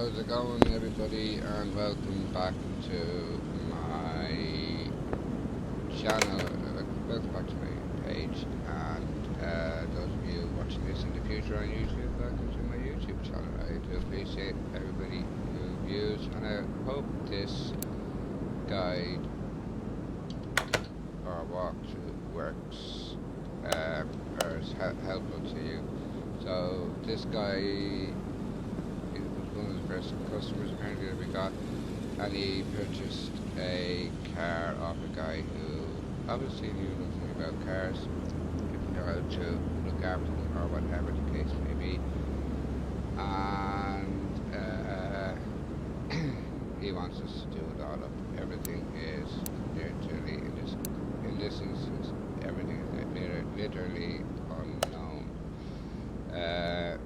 How's it going, everybody, and welcome back to my channel. Welcome back to my page, and those of you watching this in the future on YouTube, welcome to my YouTube channel. I do appreciate everybody who views, and I hope this guide or walkthrough works or is helpful to you. So this guy one of the first customers apparently that we got, and he purchased a car off a guy who obviously knew nothing about cars, didn't know how to look after them or whatever the case may be, and he wants us to do it all up. Everything is literally in this instance, everything is literally unknown.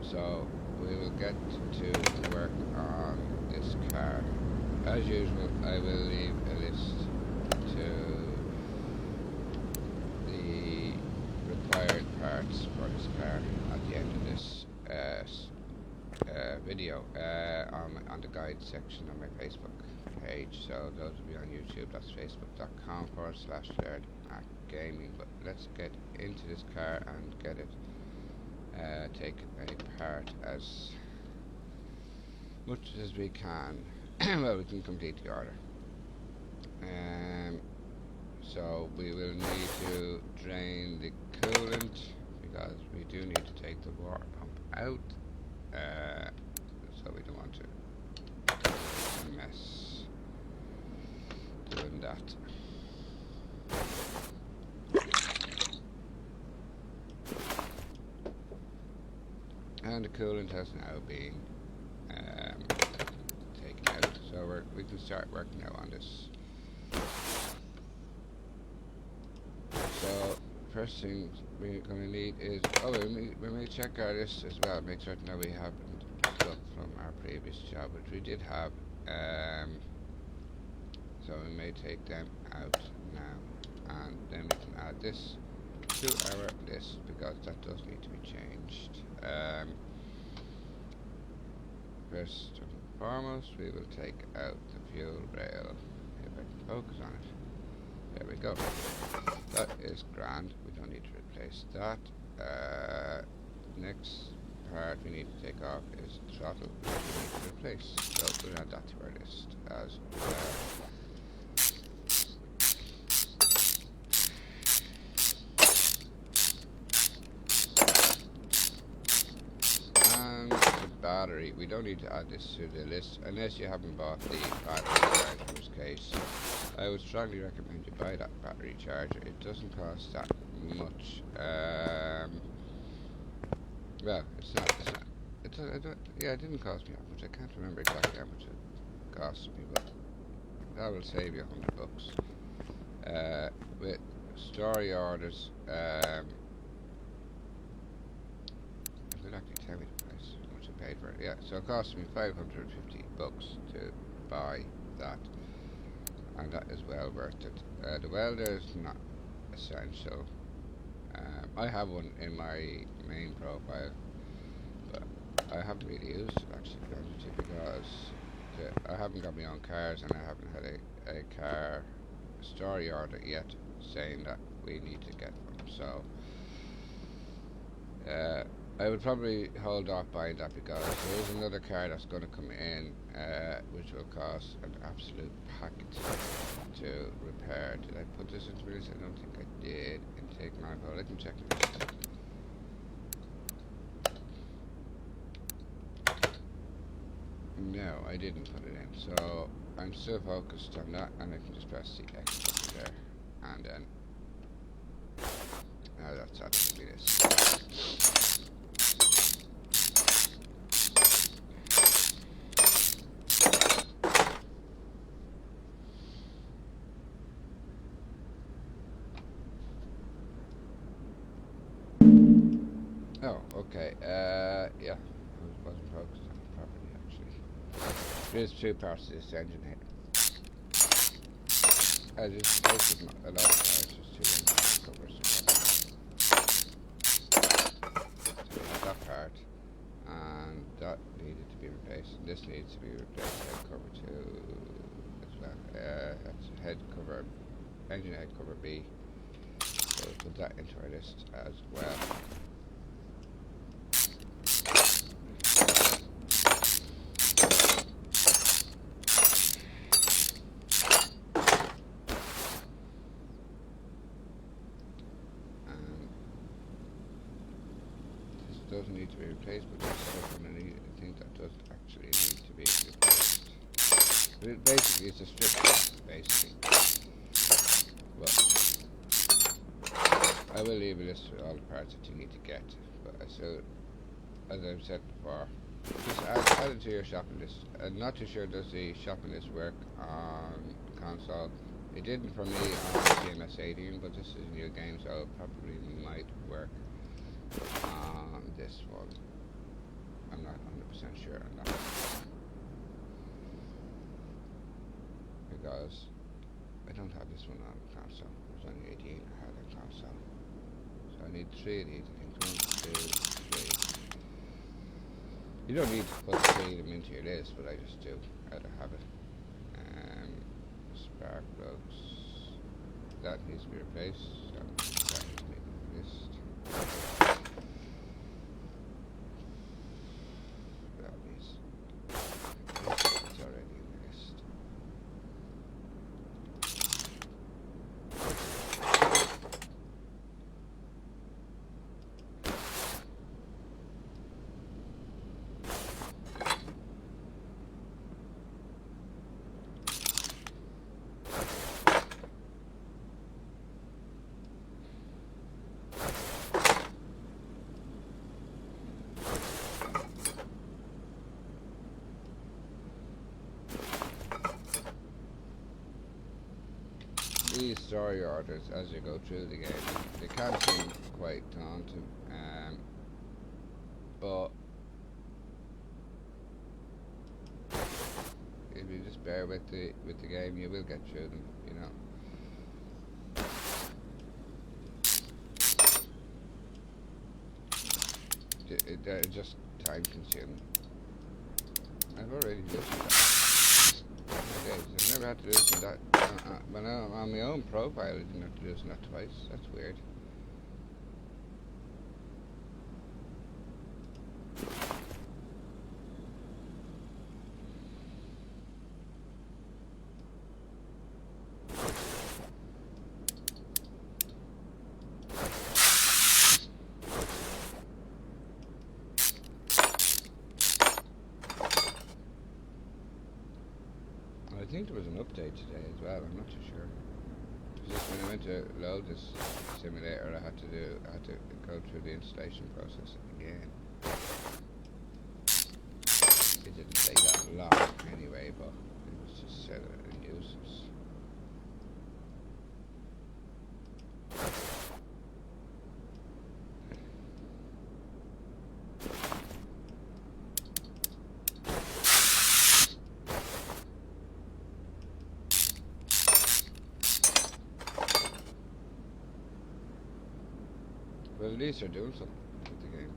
So we will get to work on this car. As usual, I will leave a list to the required parts for this car at the end of this video on the guide section on my Facebook page. So those of you on YouTube, that's facebook.com/LearnAtGaming. But let's get into this car and get it taken apart as much as we can. Well, we can complete the order. So we will need to drain the coolant because we do need to take the water pump out. So we don't want to mess doing that. And the coolant has now been taken out, so we can start working now on this. So first thing we're going to need is, we may check our list as well, make certain that we haven't stuff from our previous job, which we did have, so we may take them out now, and then we can add this to our list because that does need to be changed. First and foremost, we will take out the fuel rail. If I can focus on it. There we go. That is grand. We don't need to replace that. Next part we need to take off is the throttle, which we need to replace. So we'll add that to our list as well. Battery, we don't need to add this to the list unless you haven't bought the battery charger. In this case, I would strongly recommend you buy that battery charger. It doesn't cost that much. Well, it's not. Yeah, it didn't cost me that much. I can't remember exactly how much it cost me, but that will save you $100. With story orders, it will actually tell me the price. Paid for it, yeah. So it cost me $550 to buy that, and that is well worth it. The welder is not essential. I have one in my main profile, but I haven't really used it actually, because I haven't got my own cars, and I haven't had a car story order yet saying that we need to get one. So I would probably hold off buying that because there is another car that's going to come in, which will cost an absolute packet to repair. Did I put this into my list? I don't think I did. Intake manifold. I can check the list. No, I didn't put it in. So I'm still focused on that, and I can just press the X button there, and then now that's added to my list. Oh, okay, yeah, I wasn't focused on it properly, actually. There's two parts to this engine here. I just posted a lot of parts, just two covers. So that part, and that needed to be replaced. replaced. This needs to be replaced. Head cover 2 as well. That's head cover, engine head cover B. So we'll put that into our list as well. Doesn't need to be replaced, but there's stuff underneath I think that does actually need to be replaced. But basically it's a strip box, basically. But I will leave a list with all the parts that you need to get. But so, as I've said before, just add it to your shopping list. I'm not too sure does the shopping list work on console. It didn't for me on CMS 18, but this is a new game, so it probably might work on this one. I'm not 100% sure on that, because I don't have this one on console. There's only 18 I had on console, so I need 3 of these. I think 1, 2, 3. You don't need to put 3 of them into your list, but I just do out of habit. Spark plugs, that needs to be replaced, so that needs to be on the list. These story orders, as you go through the game, they can seem quite daunting, but if you just bear with the game, you will get through them, you know. They're just time consuming. I've already listened to that. I've never had to listen to that. When I'm on my own profile, I didn't have to listen to that twice. That's weird. I think there was an update today as well. I'm not too sure. Just when I went to load this simulator, I had to go through the installation process again. It didn't take that long anyway, but it was just set a nuisance. But at least they're doing something with the game.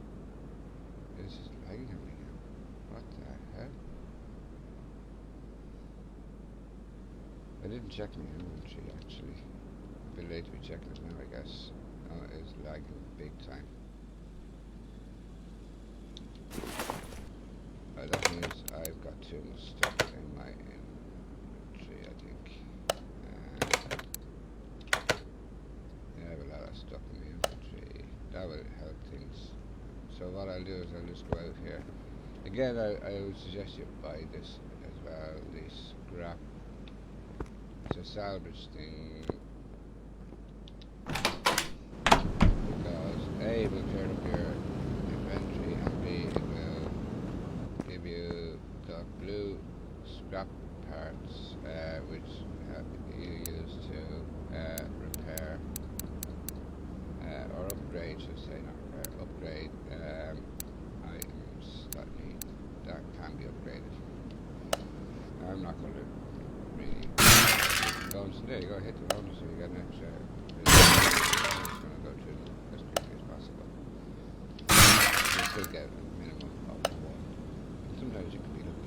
It's just lagging on me now. What the hell? I didn't check my inventory actually. A bit late to be checking it now, I guess. Oh, it is lagging big time. That means I've got too much stuff in my inventory, I think. Yeah, I have a lot of stuff in my inventory. That will help things. So what I'll do is I'll just go out here. Again, I would suggest you buy this as well, the scrap. It's a salvage thing. Because A, it will clear up your inventory, and B, it will give you the blue scrap parts, which you use to repair or upgrade, should I say, not repair, upgrade items that can be upgraded. Now, I'm not going to really go and there you go, hit the bonus so you get an extra. I'm just going to go through them as quickly as possible. You still get a minimum of 1. Sometimes you can be lucky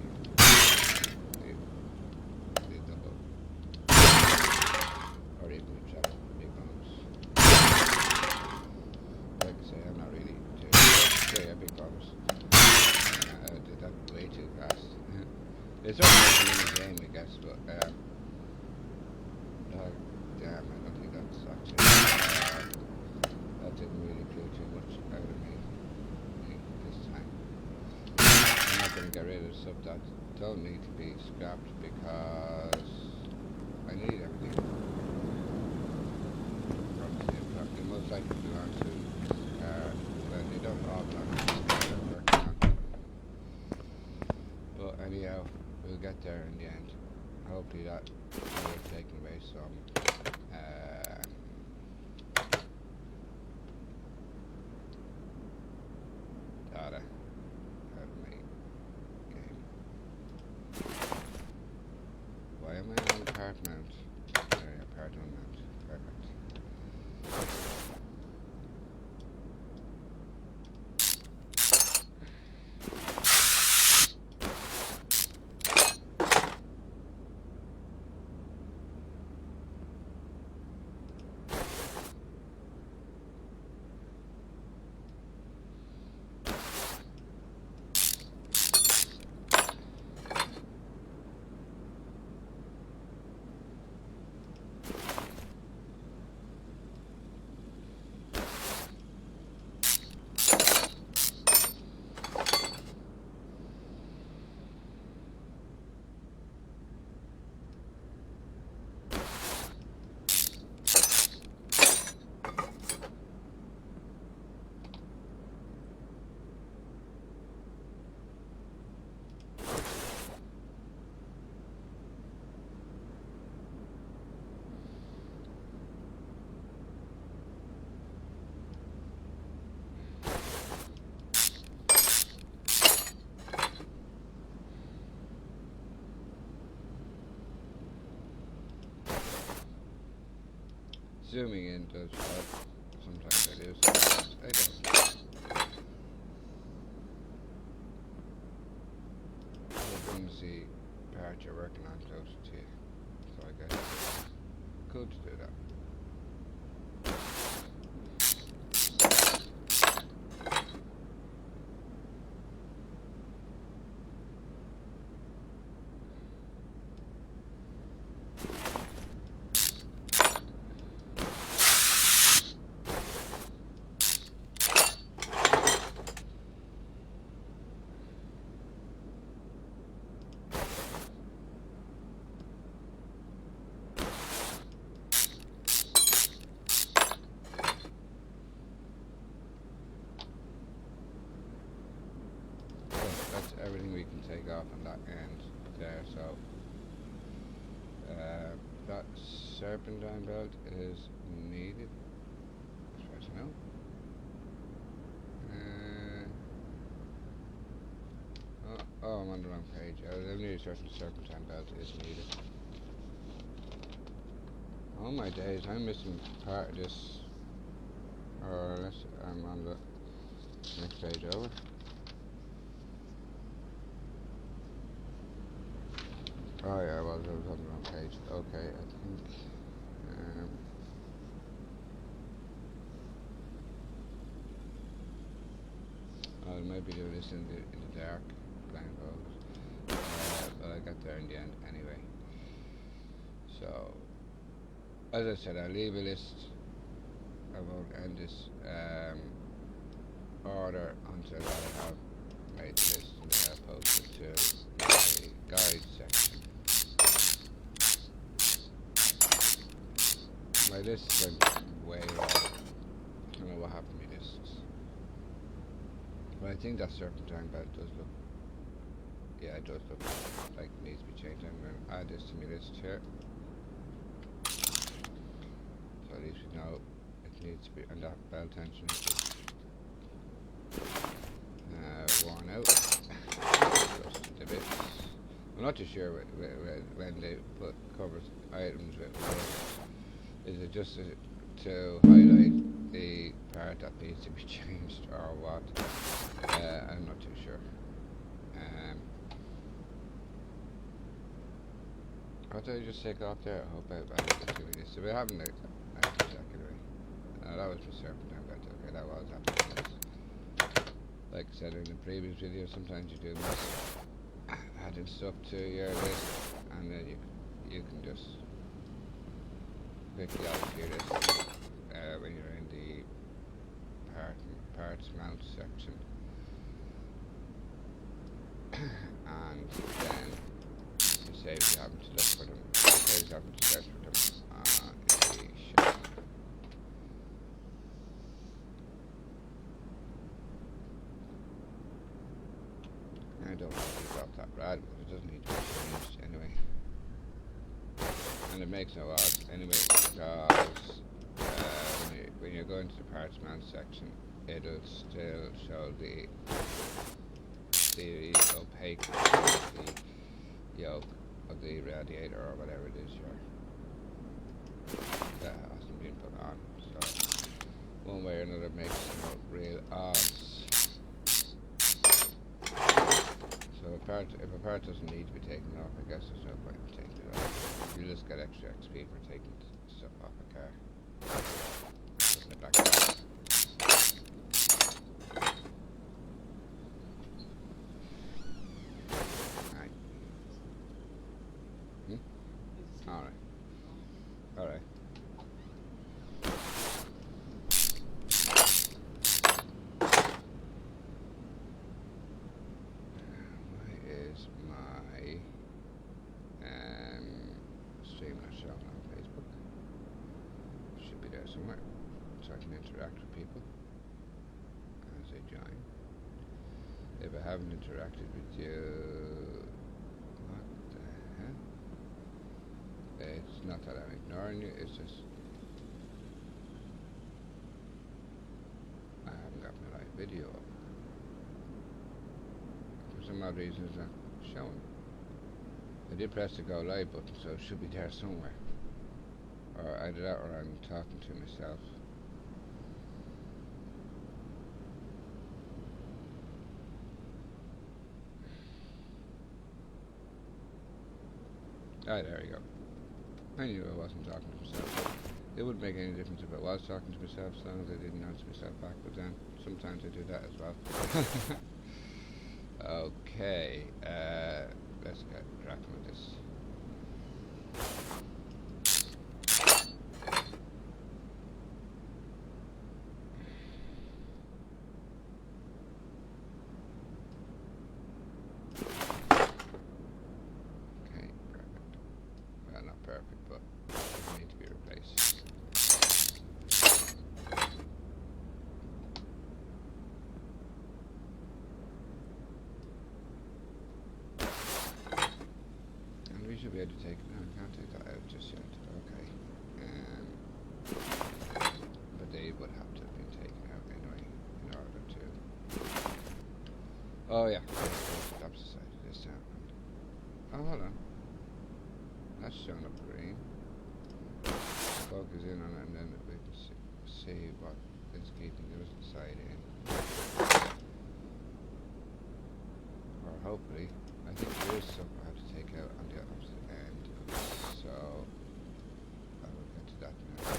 too fast. It's only a mini game, I guess, but oh, damn, I don't think that's actually. That didn't really do too much out of me this time. I'm not going to get rid of stuff that don't need to be scrapped because I need everything. It most likely belongs to well, they don't all belong to the car that I'm working on. But anyhow, we'll get there in the end. Hopefully that will take away some data out of my game. Why am I on part mount? There, yeah, part on mount. Perfect. Zooming in does help. Sometimes I do, sometimes I don't. It brings the part you're working on closer to you. So I guess it's good to do that. That's everything we can take off on that end there, so that serpentine belt is needed as far as I know. Oh, I'm on the wrong page. I need a certain serpentine belt is needed. Oh my days, I'm missing part of this. Or unless I'm on the next page over. Oh yeah, I was on the wrong page. Okay, I think I might be doing this in the dark, blindfold. But I got there in the end anyway. So, as I said, I'll leave a list. I won't end this order until I have made the list and then I'll post it to the guide section. My list went way off. I don't know what happened to my lists. But I think that serpentine belt does look, yeah, it does look like it needs to be changed. I'm going to add this to my list here. So at least we know it needs to be, and that belt tension is worn out. Just a bit. I'm not too sure when they put covers items with wood. Is it just to highlight the part that needs to be changed or what? I'm not too sure. What did I just take off there? I hope I didn't do this. So we haven't anyway. That was for serpentine belt. Okay, that was after this. Like I said in the previous video, sometimes you do miss adding stuff to your list, and then you can just quickly add it to your list when you're in the parts mount section, and then it saves you having to look for them. It saves you having to search for them in the shop. I don't want to drop that rad, but it doesn't need to be changed anyway. And it makes no odds anyway, because when you're going to the parts mount section, it'll still show the opaque of the yoke of the radiator or whatever it is that hasn't been put on. So one way or another it makes no real odds. So if a part doesn't need to be taken off, I guess there's no point in taking it off. You just get extra XP for taking stuff off a car. Putting it back on. Right. Alright. Alright. Stream not showing on Facebook. Should be there somewhere, so I can interact with people as they join. If I haven't interacted with you, what the hell? It's not that I'm ignoring you, it's just I haven't got my live video up. For some odd reason it's not showing. I did press the go live button, so it should be there somewhere. Or either that or I'm talking to myself. Ah, there we go. I knew I wasn't talking to myself. It wouldn't make any difference if I was talking to myself, as long as I didn't answer myself back, but then sometimes I do that as well. Okay, let's get cracking with this. Okay, perfect. Well, not perfect, but it needs to be replaced. And we should be able to take, no, we can't take that out just yet. Okay. But they would have to have been taken out anyway in order to. Oh yeah, the opposite side of this down. Oh, hold on. That's showing up green. Focus in on it and then we can see what is keeping the other side in. Or hopefully, I think there is something I have to take out on the opposite end. So, I will get to that now.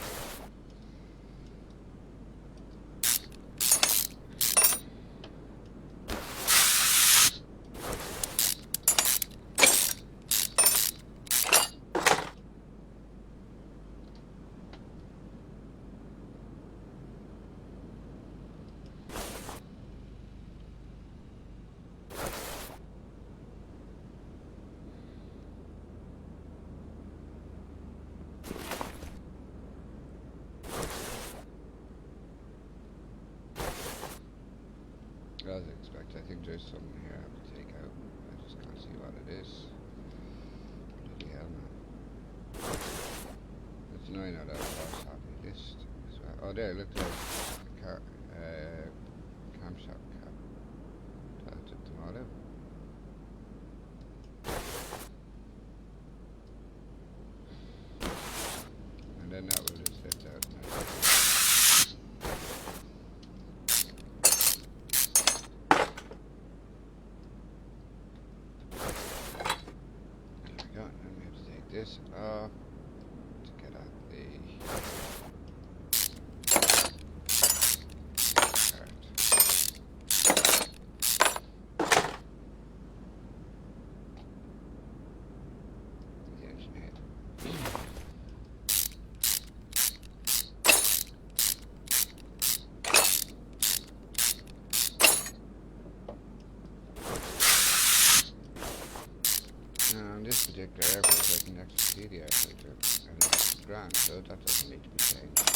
As I expect, I think there's something here I have to take out. I just can't see what it is. Bloody hell, man. It's annoying how that was happy list as well. Oh, there, look there. Camshaft cap. I took them all out. And then that will just lift out. This off to get at the part. particular air filter is an XTD air filter, and it's grand, so that doesn't need to be changed.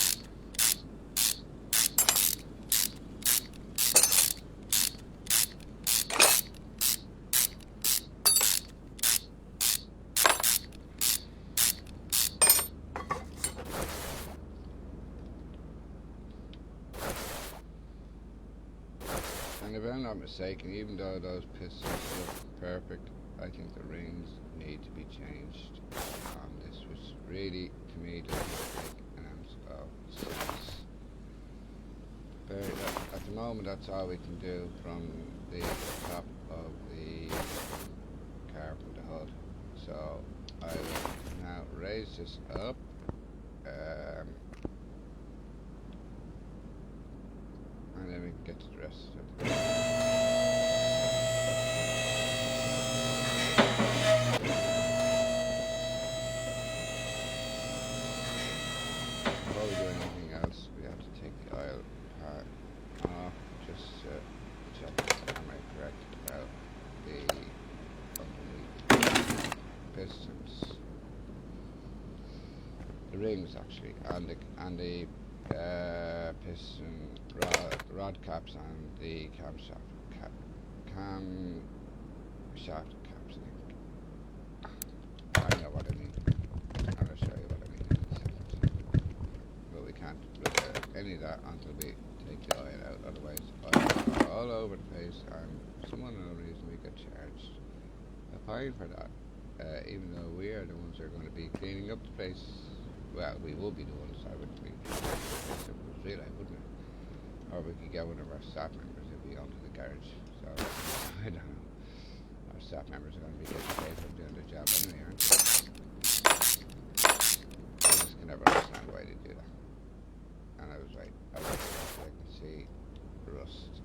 And if I'm not mistaken, even though those pistons look perfect, I think the rings need to be changed on this, which really, to me, doesn't make an ounce of sense. But at the moment, that's all we can do from the top of the car, from the hood. So I will now raise this up. And then we can get to the rest of it. Before we do anything else, we have to take the oil part off, just to check am I correct about the underneath pistons, the rings actually, and the piston rod caps and the camshaft caps, I know what I mean. I'll show you what I mean in a second. But we can't look at any of that until we take the oil out, otherwise oil is all over the place, and for some unknown reason we get charged a fine for that, even though we are the ones that are going to be cleaning up the place. Well, we will be the ones. I would be if it was real, wouldn't it? Or we could get one of our staff members if we owned the garage. So I don't know. Our staff members are going to be getting paid for doing their job anyway, aren't they? I just can never understand why they do that. And I was right. I can see rust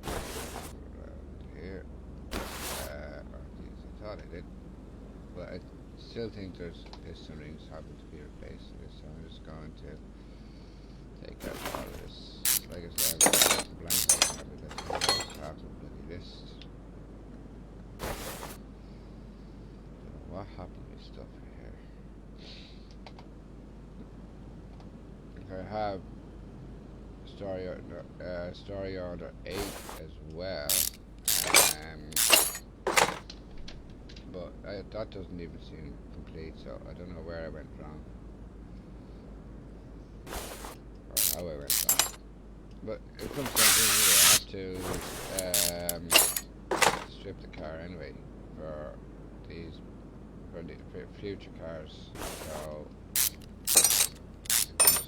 around here. I thought I did, but I still think there's piston rings having to be replaced in this, so I'm just going to take out all of this. Like I said, I'm blank right now because I just have a bloody list. So what happened with stuff here? I have story order 8 as well. But that doesn't even seem complete, so I don't know where I went wrong or how I went wrong. But it comes down to anyway, I have to strip the car anyway for the future cars. So it comes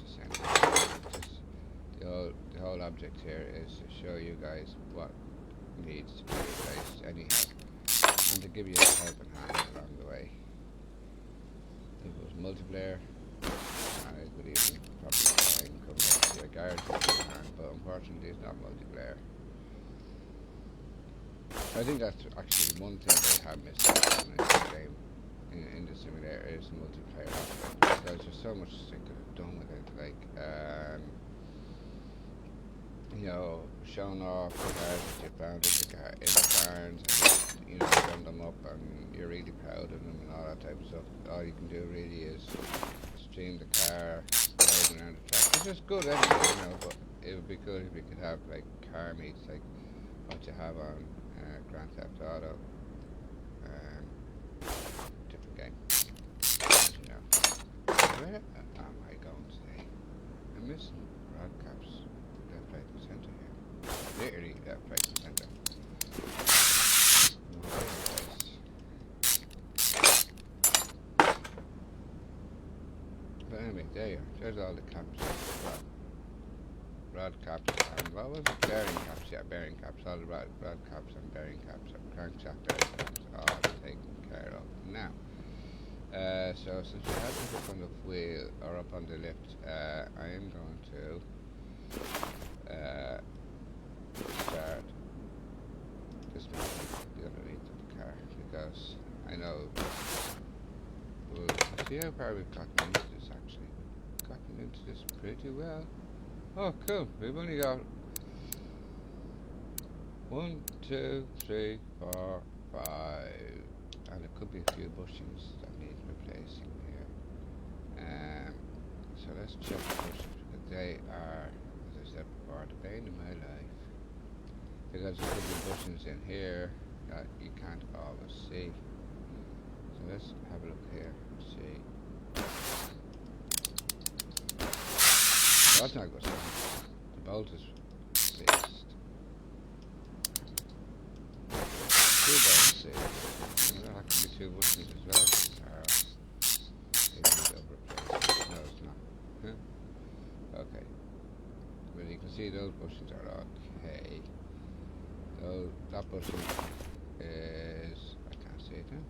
to the whole object here is to show you guys what needs to be replaced anyhow, and to give you a helping hand along the way. If it was multiplayer, I could even probably try and come up to a garage beforehand, but unfortunately it's not multiplayer. I think that's actually one thing they have missed out in this game, in the simulator, is the multiplayer aspect, because there's so much they could have done with it, like you know, showing off the cars that you found in the barns, and you know, run them up, and you're really proud of them and all that type of stuff. All you can do really is stream the car driving around the track, which is good anyway, you know, but it would be good if we could have like car meets, like what you have on Grand Theft Auto, different game, you know. Where am I going today? I'm missing rod caps. Left, right, and centre here. Literally left, right, and centre. But anyway, there you are. There's all the caps. Rod caps and what was it? Bearing caps. Yeah, bearing caps. All the rod caps and bearing caps and crankshaft bearing caps all taken care of now. So since we have this up on the wheel or up on the lift, I am going to start dismounting the underneath of the car, because I know we'll see how far we've gotten into this. Actually, we've gotten into this pretty well. Oh, cool! We've only got 1, 2, 3, 4, 5, and it could be a few bushings that need replacing here. So let's check the bushings because they are, as I said before, the bane of my life. Because there could be bushings in here that you can't always see. So let's have a look here and see. That's not good. The bolt is fixed. Two bolts fixed. That could be two bushings as well. No, it's not. Huh? Okay. Well, you can see those bushings are okay. So that bushing is, I can't see it now.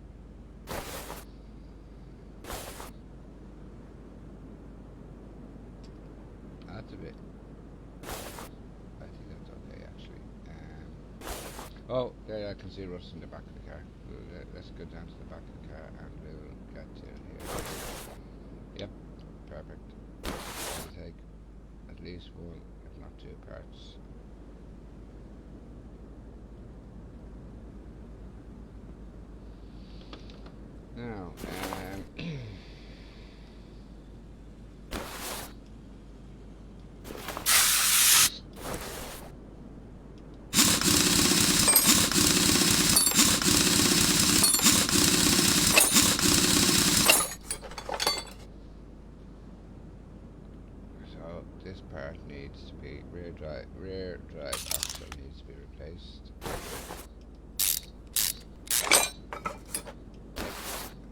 That's a bit, I think that's okay actually. Oh, there I can see rust in the back of the car. Let's go down to the back of the car and we'll get to here. Yep, perfect. It'll take at least one, if not two parts. Now, so this part needs to be rear drive axle needs to be replaced.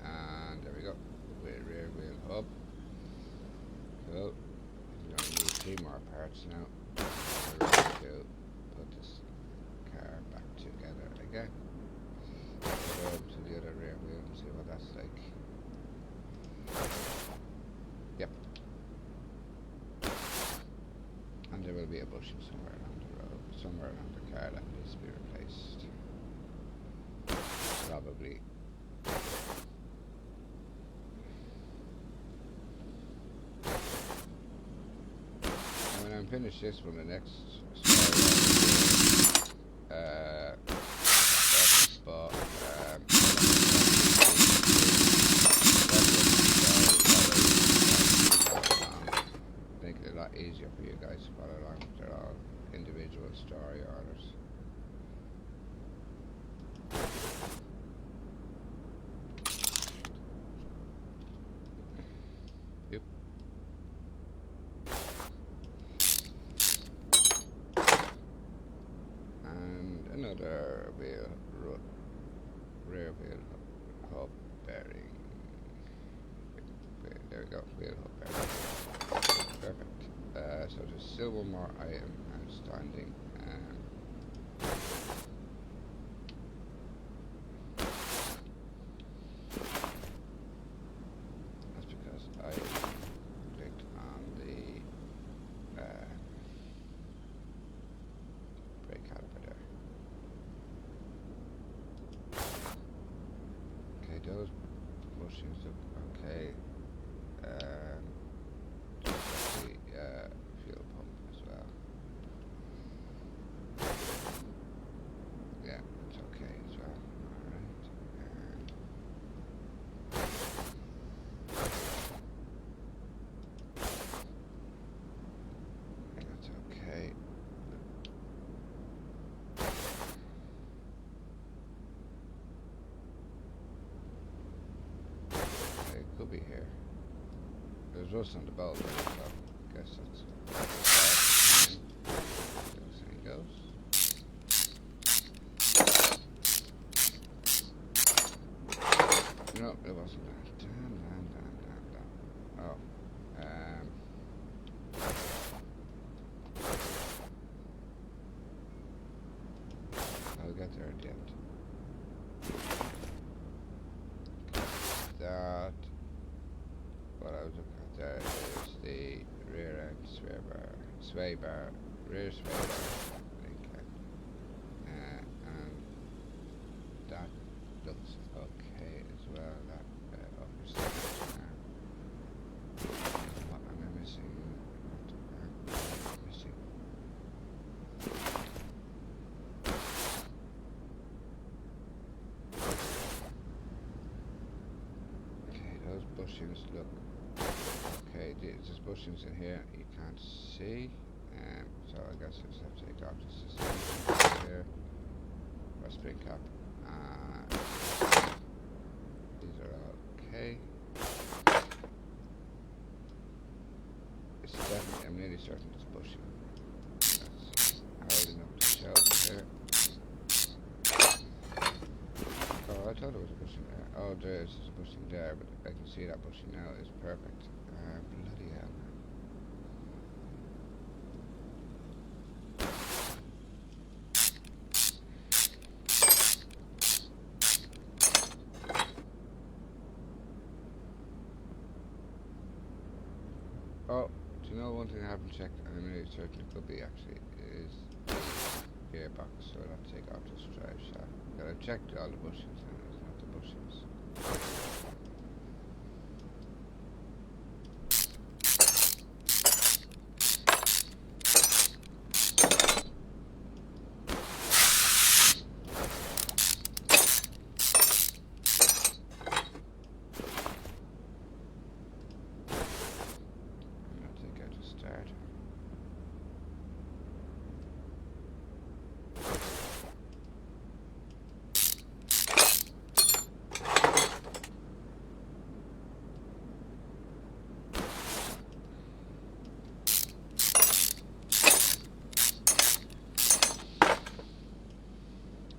And there we go. Rear wheel hub. So we're going to need 3 more parts now. We're ready to put this car back together again. Go over to the other rear wheel and see what that's like. Yep. And there will be a bushing somewhere around the road, somewhere around the car that needs to be replaced. Probably. And when I'm finished this one, the next story but make it a lot easier for you guys to follow along. They're all individual story orders. Yep. And another rear wheel hub bearing. There we go, wheel hub bearing. Perfect. So there's still one more item outstanding. That's because I clicked on the brake caliper there. Okay, those bushings look okay. Fuel pump as well. Yeah, it's okay as well. Alright. That's okay. It could be here. There's rust on the bolt, so I guess that's how it goes. No, it wasn't that. Damn. Oh. I'll get there at the end. That. What I was looking at there is the rear end sway bar, rear sway bar link, and that looks okay as well. That upper side. What am I missing? What am I missing? bushings look. Okay, there's bushings in here you can't see. So I guess I just have to take off the suspension here. Or spring cap. These are all okay. It's definitely, I'm nearly certain it's bushing. That's holding up the shelf here. Oh, I thought it was a bushing there. Oh, there's a bushing there, but I can see that bushing now is perfect. Bloody hell. Oh, do you know one thing I haven't checked, and I'm really certain it could be actually, is gearbox, so I'll have to take off this drive shaft. But I've checked all the bushings and it's not the bushings. And I'll take out the starter.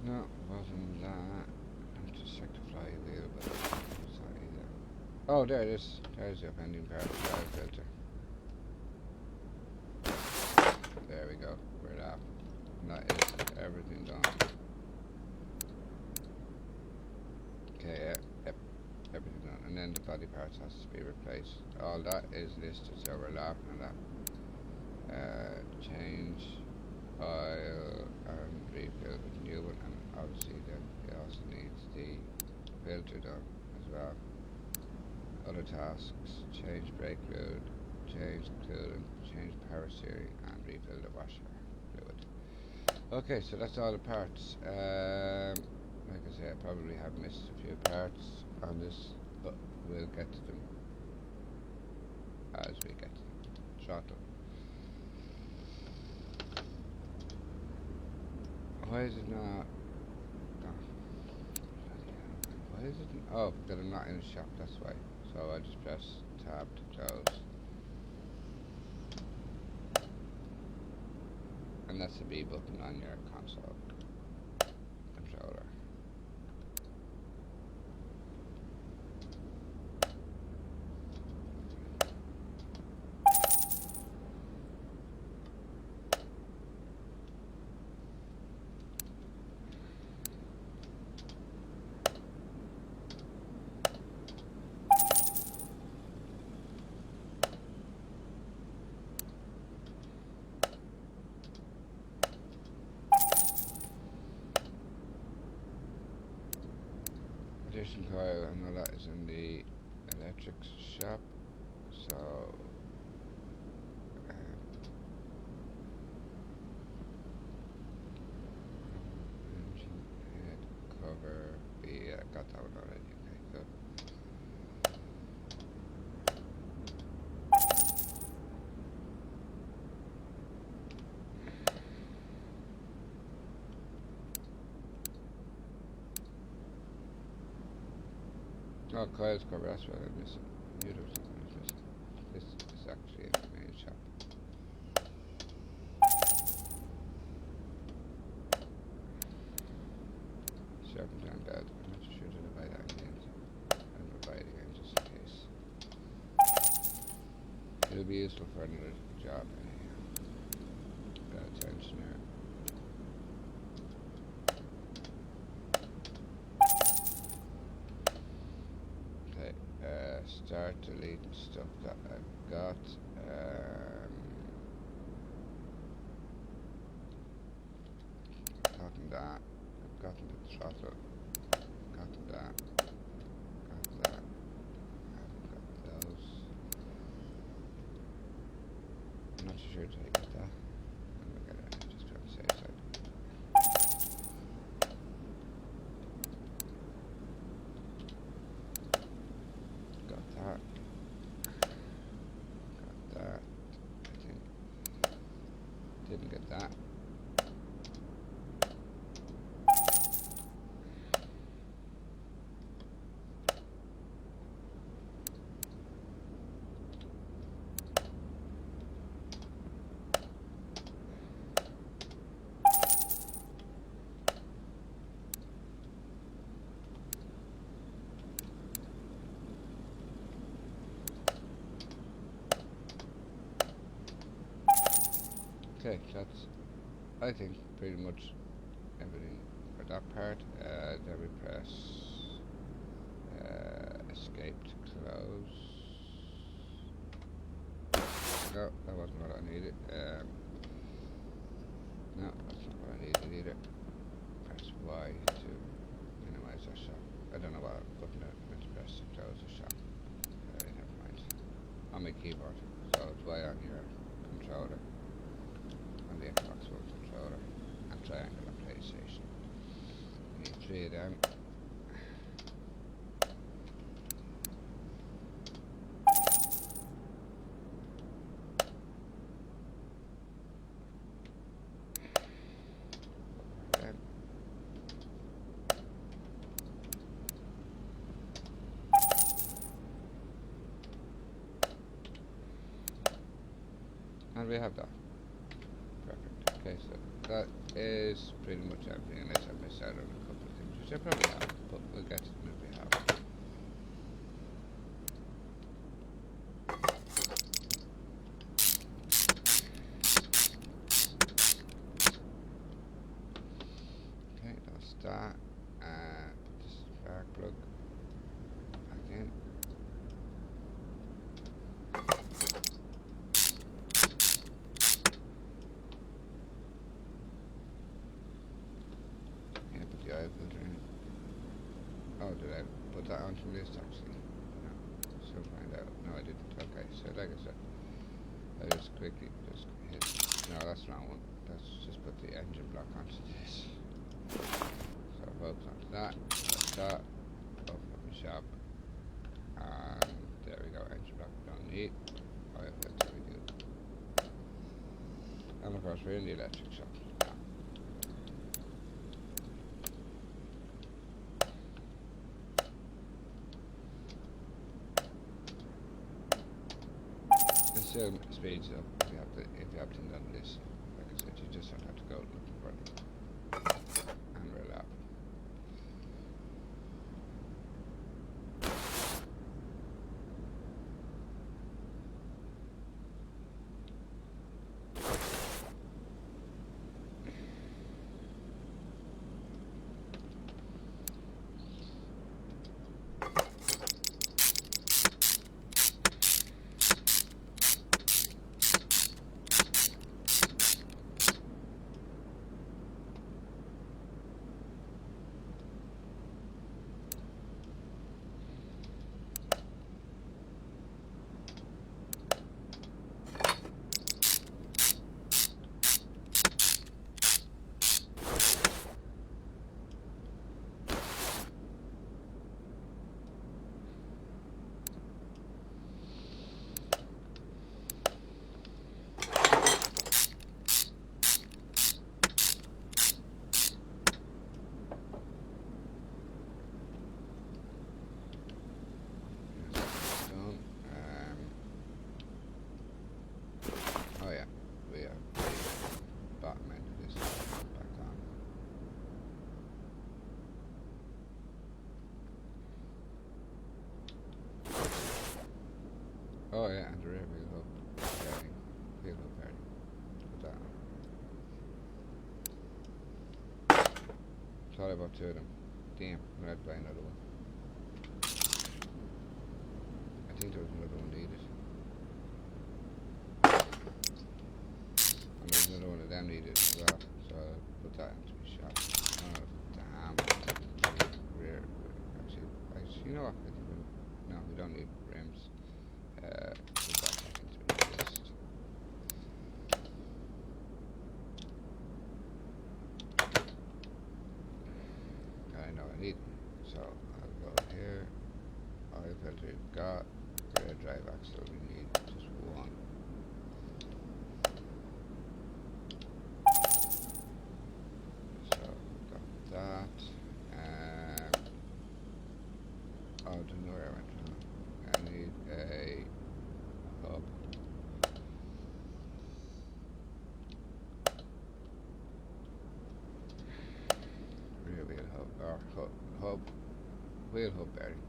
No, it wasn't that. I'll just check the flywheel, but it's not either. Oh, there it is. There's the offending part of the drive filter. There we go. We're laughing. And that is everything done. Okay, yep, everything done. And then the body parts has to be replaced. All that is listed, so we're laughing at that. Change oil and refill with new one, and obviously then it also needs the filter done as well. Other tasks: change brake fluid, change coolant, change power steering, and refill the washer fluid. Okay, so that's all the parts. Like I say, I probably have missed a few parts on this, but we'll get to them as we get to them. Throttle. Why is it not? Why is it? Oh, because I'm not in the shop, that's why. So I just press tab to close. And that's the B button on your console controller. Addition coil, I know that is in the electrics shop, so engine head cover, yeah, got that one already, okay, good. Oh, coils cover, that's what I'm missing. Knew there was something I was missing. This is actually in the main shop. Serpentine belt, I'm not too sure to buy that again. I'm going to buy it again just in case. It'll be useful for another job anyhow. Belt tensioner. Okay, start deleting stuff that I've got. Gotten that. I've gotten the throttle. Gotten that. Got that. I haven't got those. I'm not sure till I get that. I'm gonna get it just to the safe side. Got that. Okay, that's I think pretty much everything for that part. Then we press escape to close. No, that wasn't what I needed. No, that's not what I needed either. Press Y to minimize our shot. I don't know what button I meant to press to close the shot. Never mind. On my keyboard. So it's Y on your controller. On the Xbox One controller. And triangle on PlayStation. You need 3 of them. And we have that. Perfect. Okay, so that is pretty much everything, unless I miss out on a couple of things, which I probably have, but we'll get to them if we have. Okay, that's that. Put the spark plug back in. The oil filter in. Oh, did I put that onto the list actually? No. So find out. No, I didn't. Okay, so like I said, I just quickly just hit. No, that's the wrong one. Let's just put the engine block onto this. So focus onto that. That's that. Open up the shop. And there we go. Engine block we don't need. Oil filter we do. And of course we're in the electric shop. Still speeds up if you have to done this. Like I said, you just don't have to go looking for them. And we're up. Oh yeah, and the rear wheel hub bearing. Wheel hub bearing. Put that on. Sorry about 2 of them. Damn, I'm gonna buy another one. I think there was another one needed. And there's another one of them needed as well. So I'll put that into my shop. Oh, damn. Rear. Actually, you know what? No, we don't need rims. Put that back into the list. I know I need them. So I'll go here. Oil filter we've got. Rear drive axle we need just one. So got that. Oh, I don't know where I went from. I need a hub. Rear wheel hub, or hub, wheel hub bearing.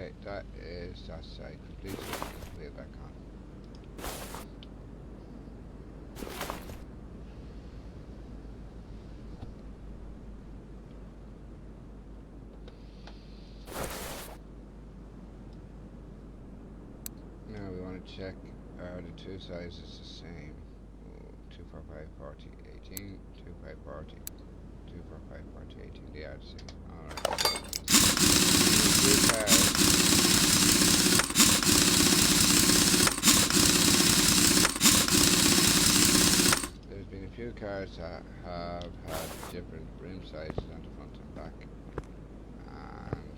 Okay, that is that side completed. Put it back on. Now we want to check are the two sizes the same. 2, 4, 5, 40, 18, 2, 5, 40, 2, 4, 5, 40, 18. They are the same. Alright. There's been a few cars that have had different rim sizes on the front and back. And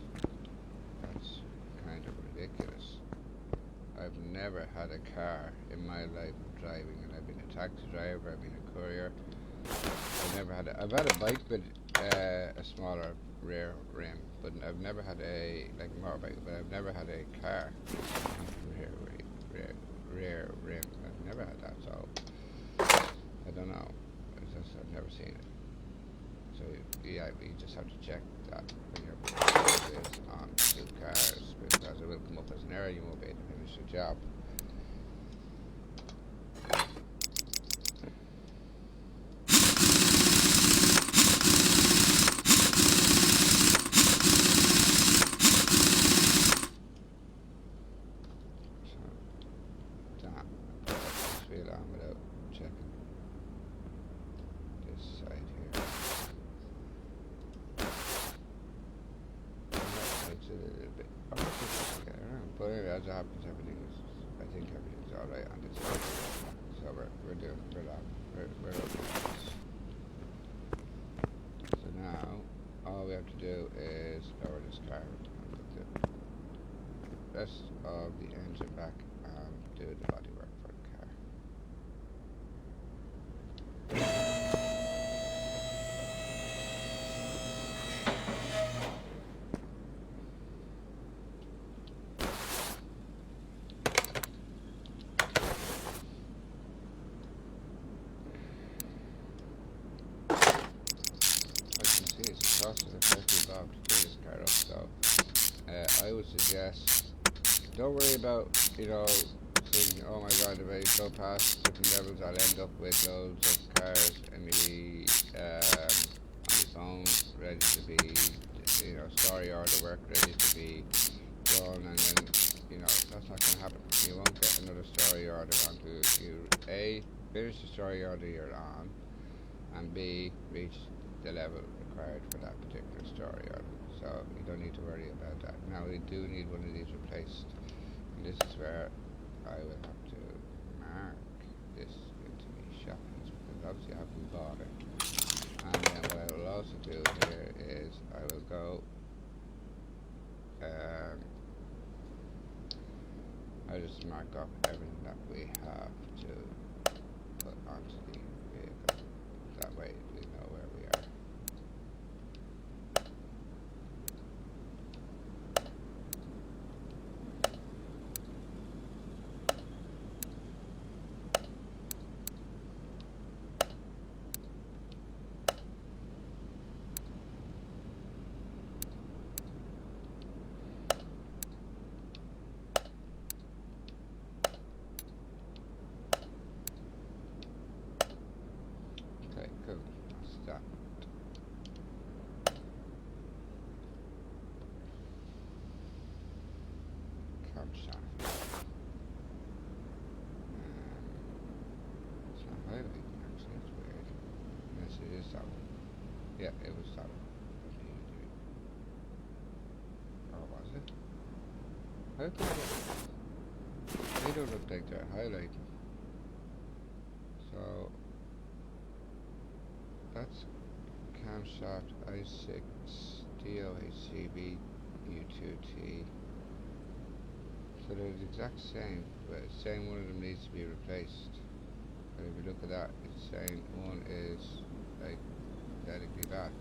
that's kind of ridiculous. I've never had a car in my life of driving, and I've been a taxi driver, I've been a courier. I've had a bike with a smaller rear rim, but I've never had a, like a motorbike, but I've never had a car rear rim. I've never had that, so I don't know. I've never seen it. So yeah, you just have to check that when you're putting this on two cars, because it will come up as an error. You won't be able to finish the job. On without checking this side here. That makes it a little bit get around. But anyway, as it happens, I think everything's alright on this side. So we're okay. So now all we have to do is lower this car and put the rest of the engine back and do the body work for the car. To do this car up, so I would suggest don't worry about thinking, oh my god, if I go past different levels I'll end up with loads of cars in the on the phone ready to be story order work ready to be done, and then that's not going to happen. You won't get another story order until you A, finish the story order you're on, and B, reach the level required for that particular story order. So you don't need to worry about that. Now we do need one of these replaced, and this is where I will have to mark this into my shoppings, because obviously I haven't bought it. And then what I will also do here is I will go I'll just mark off everything that we have to put onto the vehicle. That way we know where we are. Okay, cool. Stop. Camshaft. It's not highlighting actually, it's weird. Yes, it is that one. Yeah, it was that one. Or was it? How come they don't look like they're highlighting? So that's camshaft i6 DOHCV U2T. So they're the exact same, but it's saying one of them needs to be replaced. But if you look at that, it's saying one is like identically bad.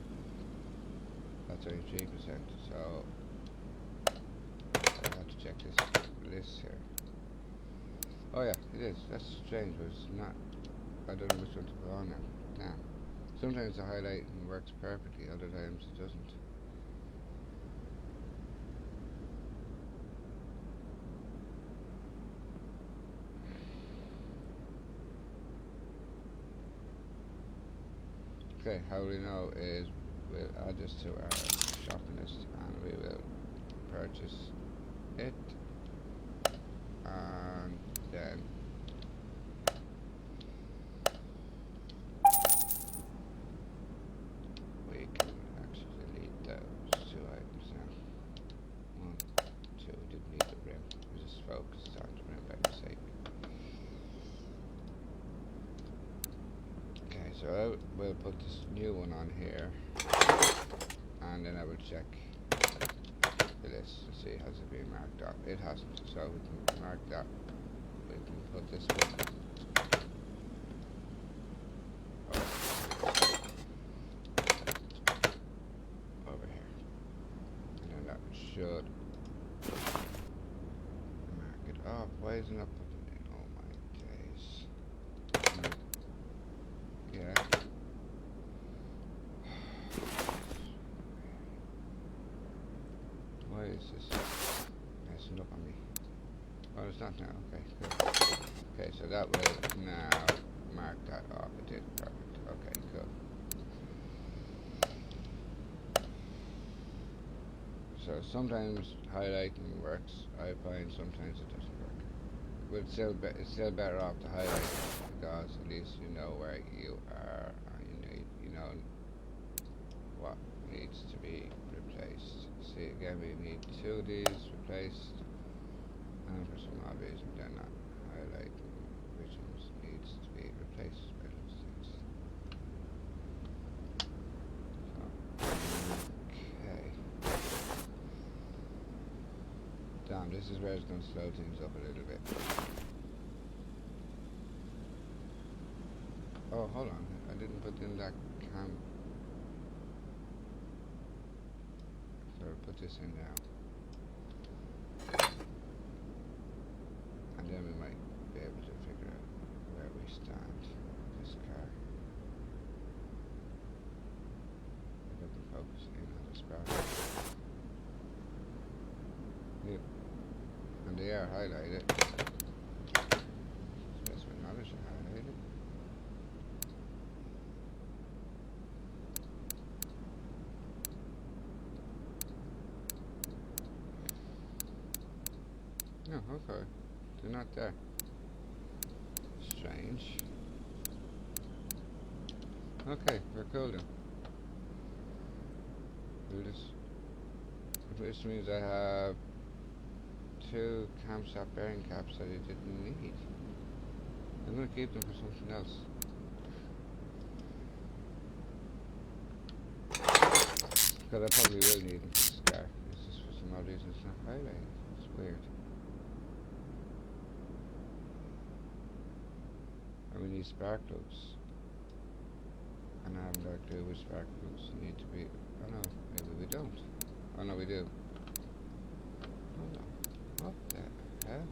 That's only 3%. So I have to check this list here. Oh yeah, it is. That's strange, but it's not. I don't know which one to put on now. Damn. Sometimes the highlighting works perfectly, other times it doesn't. Okay, how we know is we'll add this to our shopping list and we will purchase it, and then we can actually delete those two items now. One, two, we didn't need the rim, we just focused on the rim by mistake. Okay, so we'll put this new one on here, and then I will check the list to see has it been marked up. It hasn't, so we can mark that. We can put this one over here, and then that should mark it up. Why isn't it putting it? Oh my days. Yeah. Why is this messing up on me? Oh, it's not now. Okay, good. Okay, so that will now mark that off. It did. Perfect. Okay, cool. So sometimes highlighting works, I find sometimes it doesn't work. But it's still better off to highlight because at least you know where you are and you know what needs to be replaced. See, again, we need two of these replaced, and for some odd reason they're not highlighting which ones needs to be replaced by those things. So, okay. Damn, this is where it's going to slow things up a little bit. Oh, hold on, I didn't put in that cam. So I'll put this in now. And then we might be able to figure out where we stand with this car. If I can focus in on the spark. Yep. And they are highlighted. Best my knowledge are highlighted. No, okay. They're not there. Strange. Okay, we're cool then. Which means I have two camshaft bearing caps that I didn't need. I'm going to keep them for something else. Because I probably will need them for this car. It's just for some odd reason it's not highlighted. It's weird. And we need spark plugs. And I haven't got a clue which spark plugs need to be. Oh no, maybe we don't. Oh no, we do. Hold on. What the hell?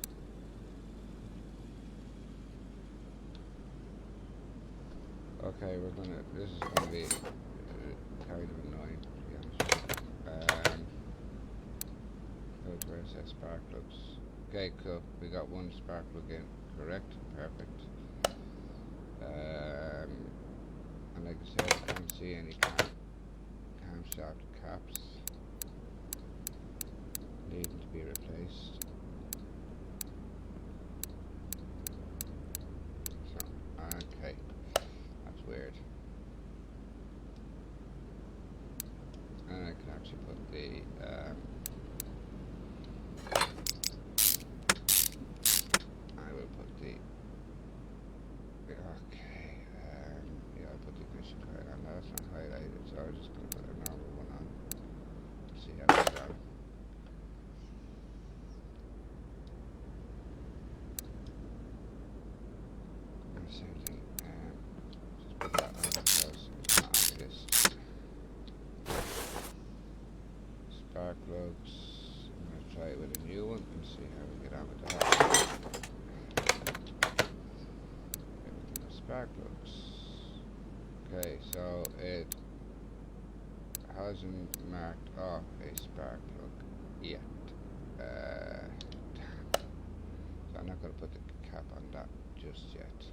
Okay, this is gonna be kind of annoying, to be honest. Go to where it says spark plugs. Okay, cool. We got one spark plug in. Correct. Perfect. And like I said, I can't see any camshaft caps needing to be replaced. So, okay, that's weird. And I can actually put the I will put the okay. Yeah, I'll put the ignition coil on. That's not highlighted, so I'm just going to put a normal one on. See how it's done. And the same thing. Just put that on because it's not on the list. Spark plugs. I'm going to try it with a new one and see how we get on with that. Spark plugs. Okay, so it hasn't marked off a spark plug yet. So I'm not going to put the cap on that just yet.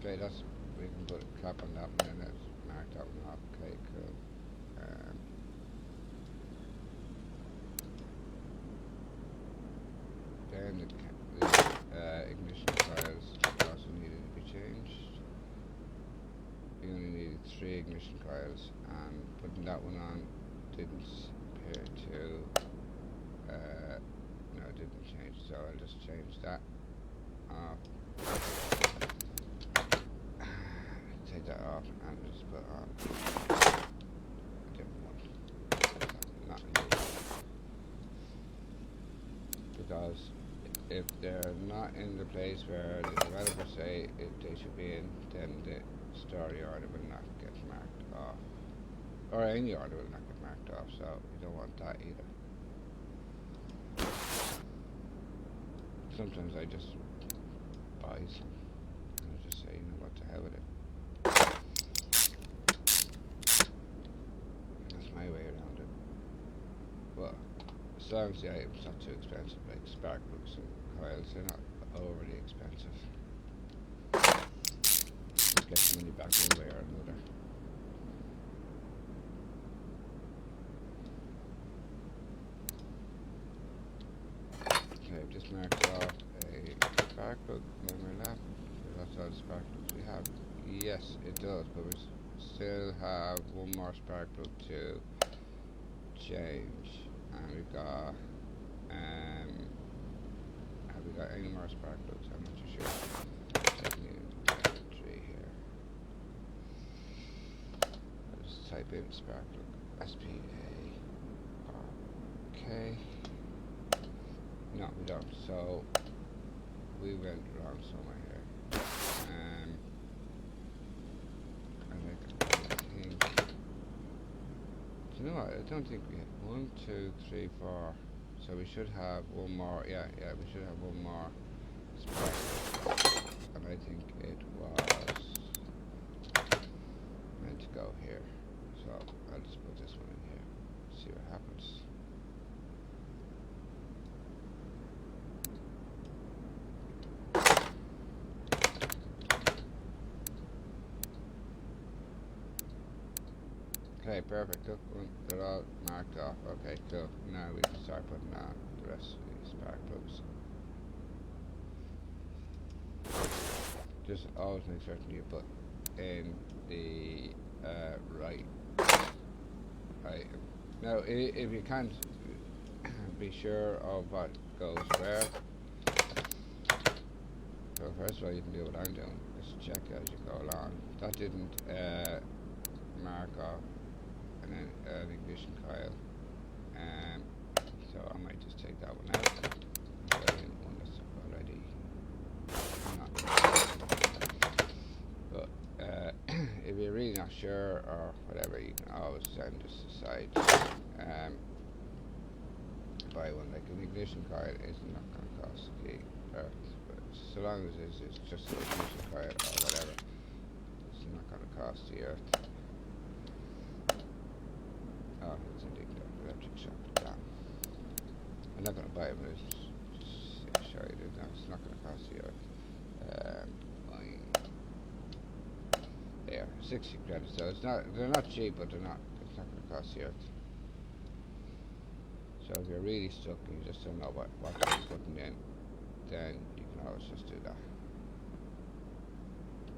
way, that's we can put a cap on that one and let's mark that one off. Okay, cool. Then the ignition coils also needed to be changed. We only needed 3 ignition coils, and putting that one on didn't appear to no, it didn't change, so I'll just change that off. Take that off and just put on a different one. Not a new one. Because if they're not in the place where the developers say they should be in, then the story order will not get marked off. Or any order will not get marked off, so you don't want that either. Sometimes I just buy some and I just say, you know what, to hell with it. And that's my way around it. Well, as long as the item's not too expensive, like spark plugs and coils, they're not overly expensive. Get the money back one way or another. Okay, I've just marked off a spark plug on my lap. That's all the spark plugs we have. Yes, it does, but we still have one more spark plug to change. And we got, have we got any more spark plugs? I'm not too sure. Checking inventory here. I'll just type in spark plug. SPA. No, we don't. So we went wrong somewhere here. I think. Do you know what? I don't think we had 1, 2, 3, 4. So we should have one more. Yeah, we should have one more spark. And I think it was meant to go here. So I'll just put this one in here. See what happens. Okay, perfect. Look, they're all marked off. Okay, cool. Now we can start putting on the rest of these spark plugs. Just always make certain you put in the right item. Now, if you can't be sure of what goes where, so first of all, you can do what I'm doing. Just check as you go along. That didn't mark off an ignition coil, so I might just take that one out and put in one that's already not. But if you're really not sure or whatever, you can always send this aside. Buy one. Like an ignition coil is not going to cost the earth, but so long as it's just an ignition coil or whatever, it's not going to cost the earth. Oh, it's an electric shock. Damn. I'm not going to buy it, but just show you that it's not going to cost the earth. There, 60 credits. So it's not. They're not cheap, but they're not. It's not going to cost the earth. So if you're really stuck and you just don't know what you're putting in, then you can always just do that.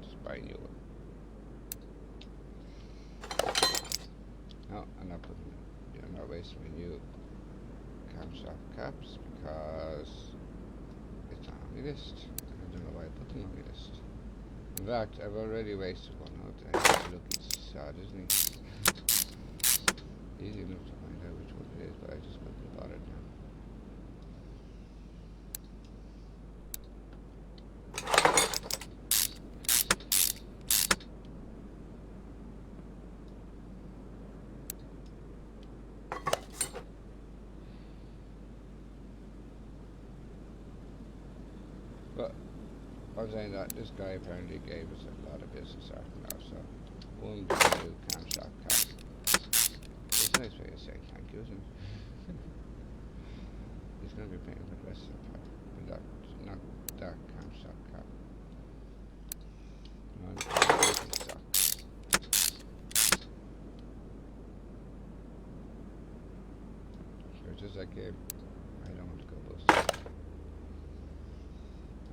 Just buy a new one. No, I'm not putting. I'm not wasting my new camshaft caps because it's not on my list. I don't know why I put them on my list. In fact, I've already wasted one out there. He's looking sad, isn't he? Easy enough to find out which one it is, but I just couldn't be bothered now. But I was saying that this guy apparently gave us a lot of business after now, so one new camshaft cap. It's a nice way of saying thank you, isn't it? He's going to be paying for the rest of the part, but not that camshaft cap. does that game? I don't want to go bust.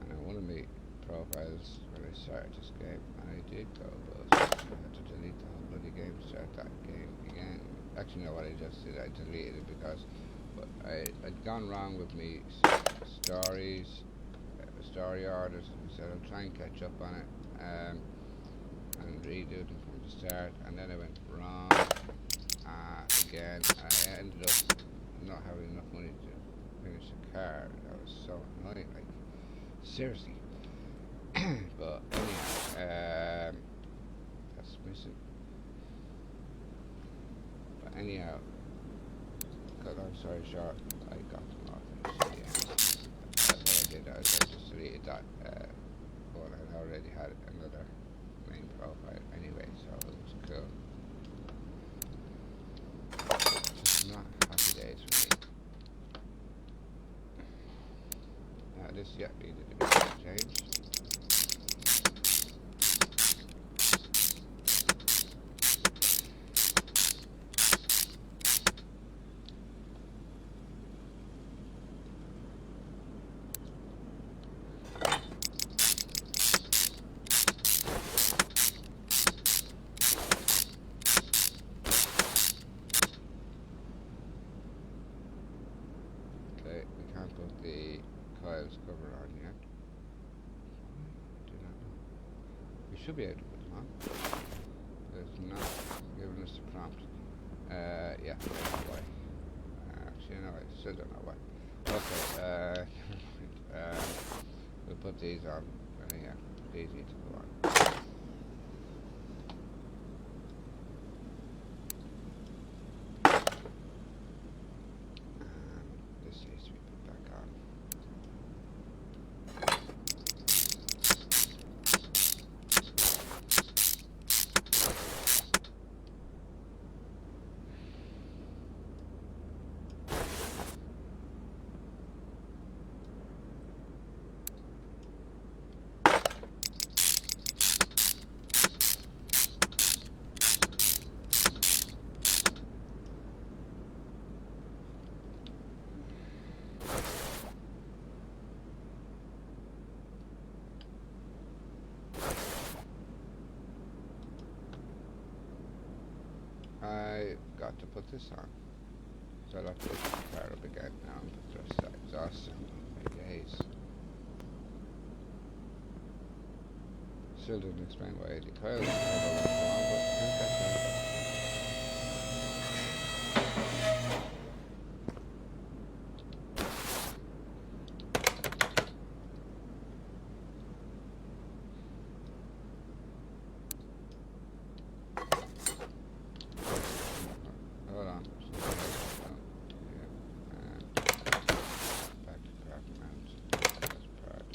And on one of my profiles when I started this game, and I did go bust. I had to delete the whole bloody game to start that game again. Actually, no, what I just did, I deleted it because I'd gone wrong with me stories, story orders, and said I'll try and catch up on it and redo them from the start. And then I went wrong again. I ended up not having enough money to finish the car. That was so annoying, like seriously. But anyhow, that's missing. But anyhow, cut long story short, I got them all finished at the end. That's what I did. I just deleted that one. I already had another main profile anyway, so it was cool. Just not happy days for me. This yet needed to be changed. Okay, we can't put the coils cover on yet. Do not know. We should be able to put them on. It's not giving us the prompt. Yeah, I don't know why. Actually, no, I still don't know why. Okay, never mind. We'll put these on. Yeah, these need to go on. This needs to be put back on. I've got to put this on. So I'll have to put the car up again now and put the rest of that exhaust on. My days. Still didn't explain why the coils went wrong, but I think that's right. Hold on. Back to crap mount. That's part.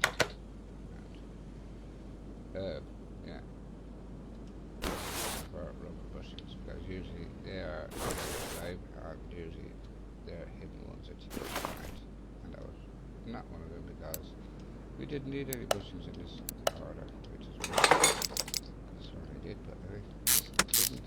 Mount. Yeah. For rubber bushings, because usually they are, usually they're hidden ones that you can find. And that was not one of them because we didn't need any bushings in this order, which is weird. That's what I did, but I didn't.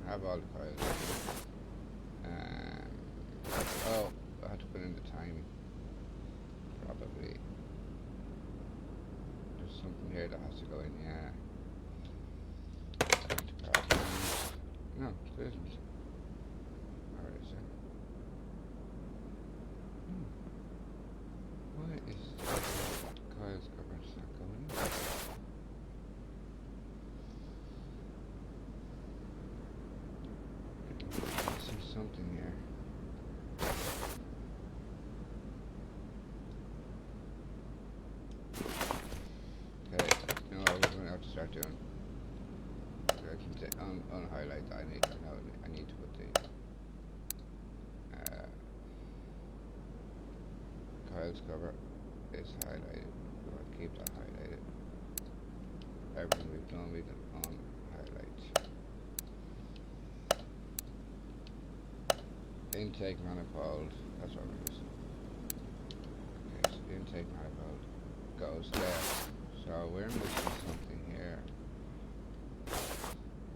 Have all the coils. Oh, I had to put in the time. Probably. There's something here that has to go in, yeah. No, there isn't. Or is it? Why is the coils cover not going in? Something here. Okay, you know what we're going to have to start doing. I can unhighlight that. I need to put the files cover is highlighted. We'll keep that highlighted. Everything we've done, we can highlight. Intake manifold, that's what we're using. Okay, so the intake manifold goes there. So we're missing something here.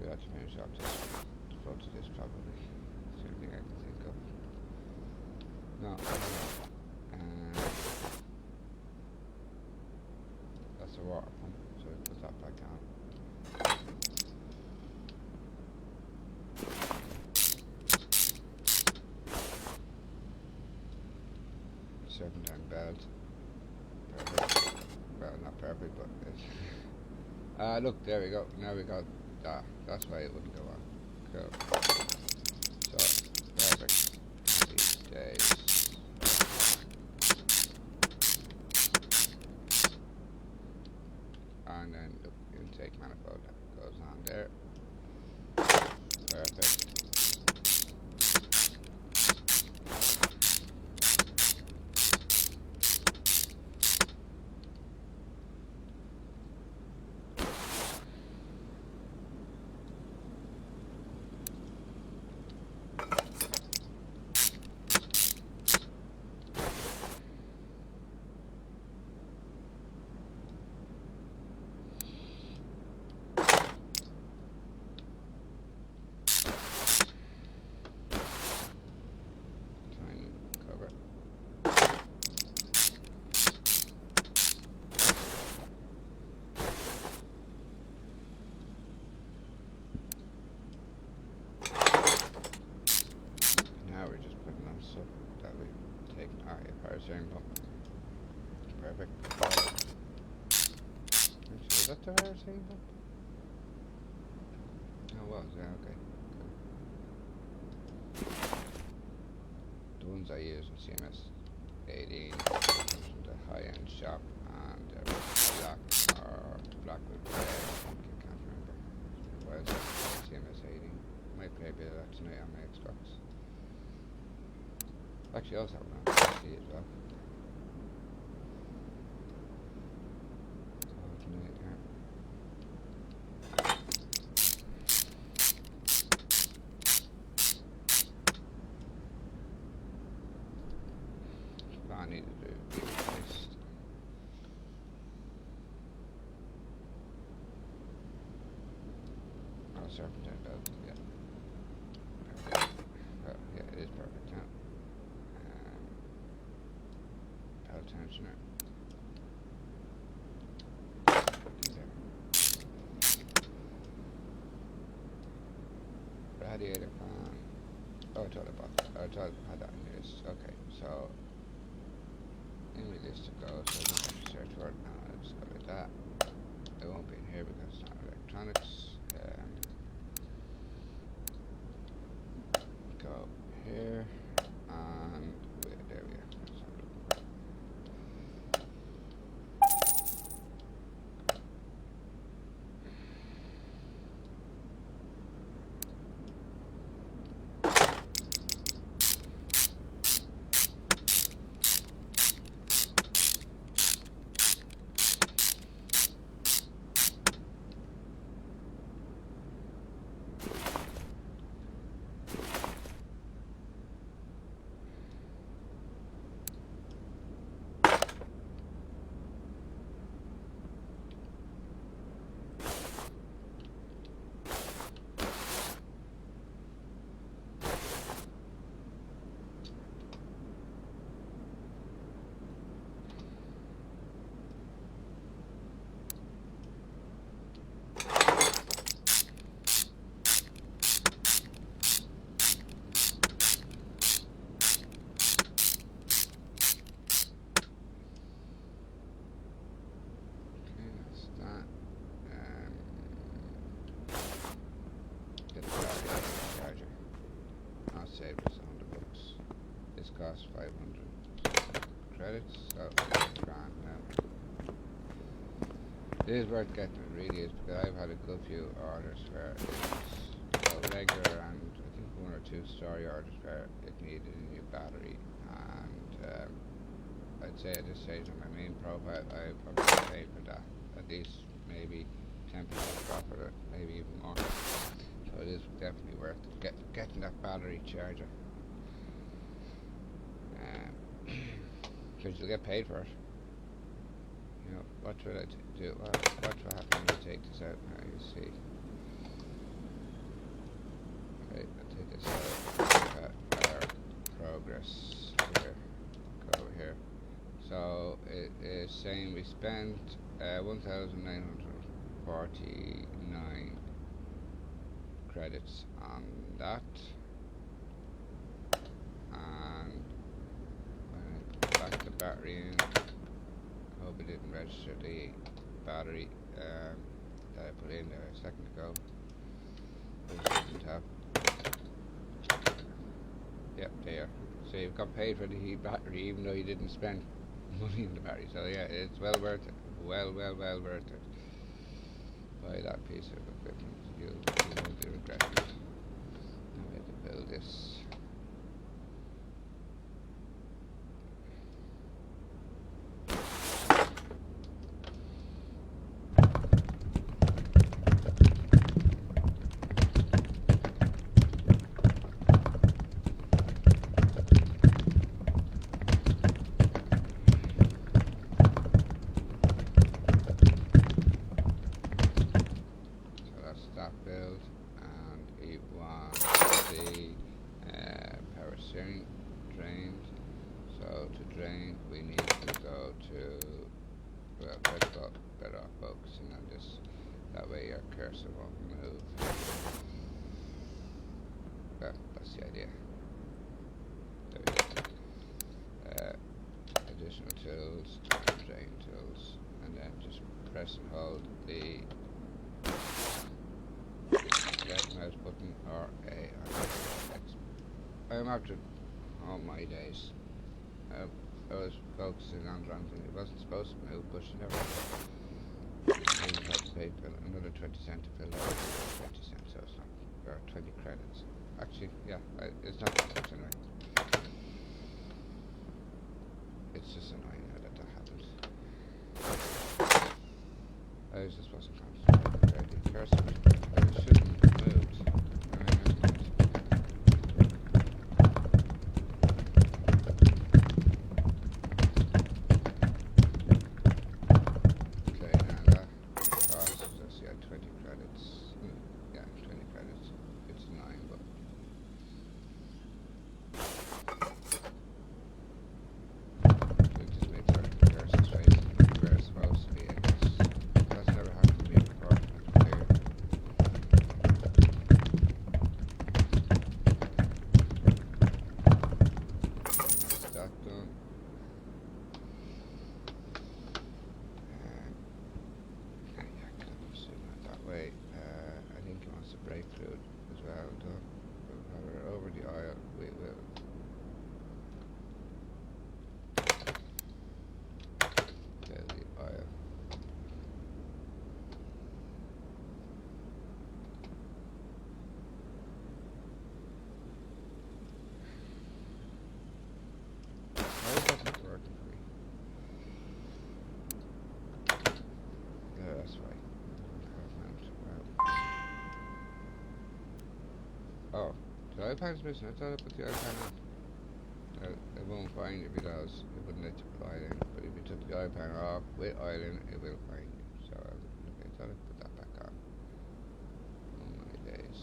We have to finish up this front of this probably. It's the only thing I can think of. No, that's the water pump, so we put that back on. 7-10 belt. Perfect. Well, not perfect, but it's look, there we go. Now we got that. That's why it wouldn't go on. Cool. So, perfect. These days. And then the intake manifold that goes on there. Perfect. Power steering pump. Perfect. Actually, is that the power steering pump? Oh, it was, yeah, okay. Cool. The ones I use with CMS 18 from the high-end shop, and black or black with red, I think, I can't remember. Well, CMS 18. Might play a bit of that tonight on my Xbox. Actually, I also have one on PC as well. I need to do this. Oh, serpentine belt, yeah. Perfect. Well, yeah, it is perfect now. Belt tensioner. Radiator fan. Oh, toilet box. Oh, toilet had that in this. Okay, so anyway, this to go, so I don't have to search for it. I'll just go like that. It won't be in here because it's not electronics. Go here, and wait, there we go. That's what I'm looking for. Save this $100. This costs 500 credits, so it's grand now. It is worth getting, it really is, because I've had a good few orders where it's regular and I think 1 or 2 story orders where it needed a new battery, and I I'd say at this stage on my main profile, I probably pay for that. At least maybe 10% profit, or maybe even more. So it is definitely worth getting that battery charger. Because you'll get paid for it. You know, what will I do? What will happen when I take this out now? You see. Okay, I'll take this out. Our progress here. Go over here. So it is saying we spent 1,949 credits on that, and when I put back the battery in, I hope it didn't register the battery that I put in there a second ago. It shouldn't have. Yep, there. So you've got paid for the battery even though you didn't spend money in the battery. So yeah, it's well worth it. Well worth it. Buy that piece of equipment. You won't regret it. Now we have to build this. That build, and we want the power steering drained. So to drain we need to go to, well, first of all, better off focusing on this, that way your cursor won't move. Well, that's the idea. There we go. Additional tools, and drain tools, and then just press and hold the left mouse button or A on X. I'm after all my days. I was focusing on the wrong thing. It wasn't supposed to move, but you never know. I had to pay another 20 cents to fill out. 20 cents, so it's not, or 20 credits. Actually, yeah, it's not that much anyway. It's just annoying now that happened. I just wasn't concentrating. The cursor shouldn't have moved. Okay, now that costs us, yeah, 20 credits. Yeah, 20 credits. It's 9, but it just makes our cursor's face where it's supposed to be, I guess. That's never happened to me before. It's weird. That's that done. Yeah, because I'm assuming it that way. I think he wants the brake fluid as well done. We'll over the oil. We will. Fill the oil. Why is that not working for me? Yeah, that's right. Oh, the oil pan's missing. I thought I put the oil pan in. It won't find you because it wouldn't let you put oil in. But if you took the oil pan off with oil in, it will find you. So I thought I'd put that back on. Oh my days.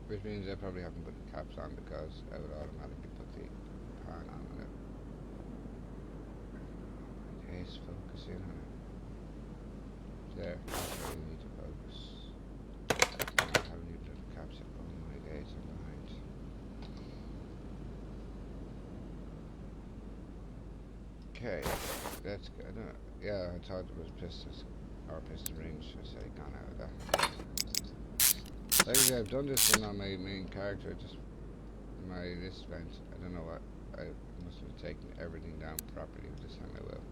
Which means I probably haven't put the caps on because I would automatically put the pan on with it. Okay, let's focus in on it. There, that's where we need to focus. I haven't even done the caps yet. Oh my days, I'm behind. Okay, that's good. Yeah, I thought it was pistons, or piston rings, should I say, gone out of that. Like I said, I've done this one on my main character, just my list went, I don't know what, I must have taken everything down properly, but this time I will.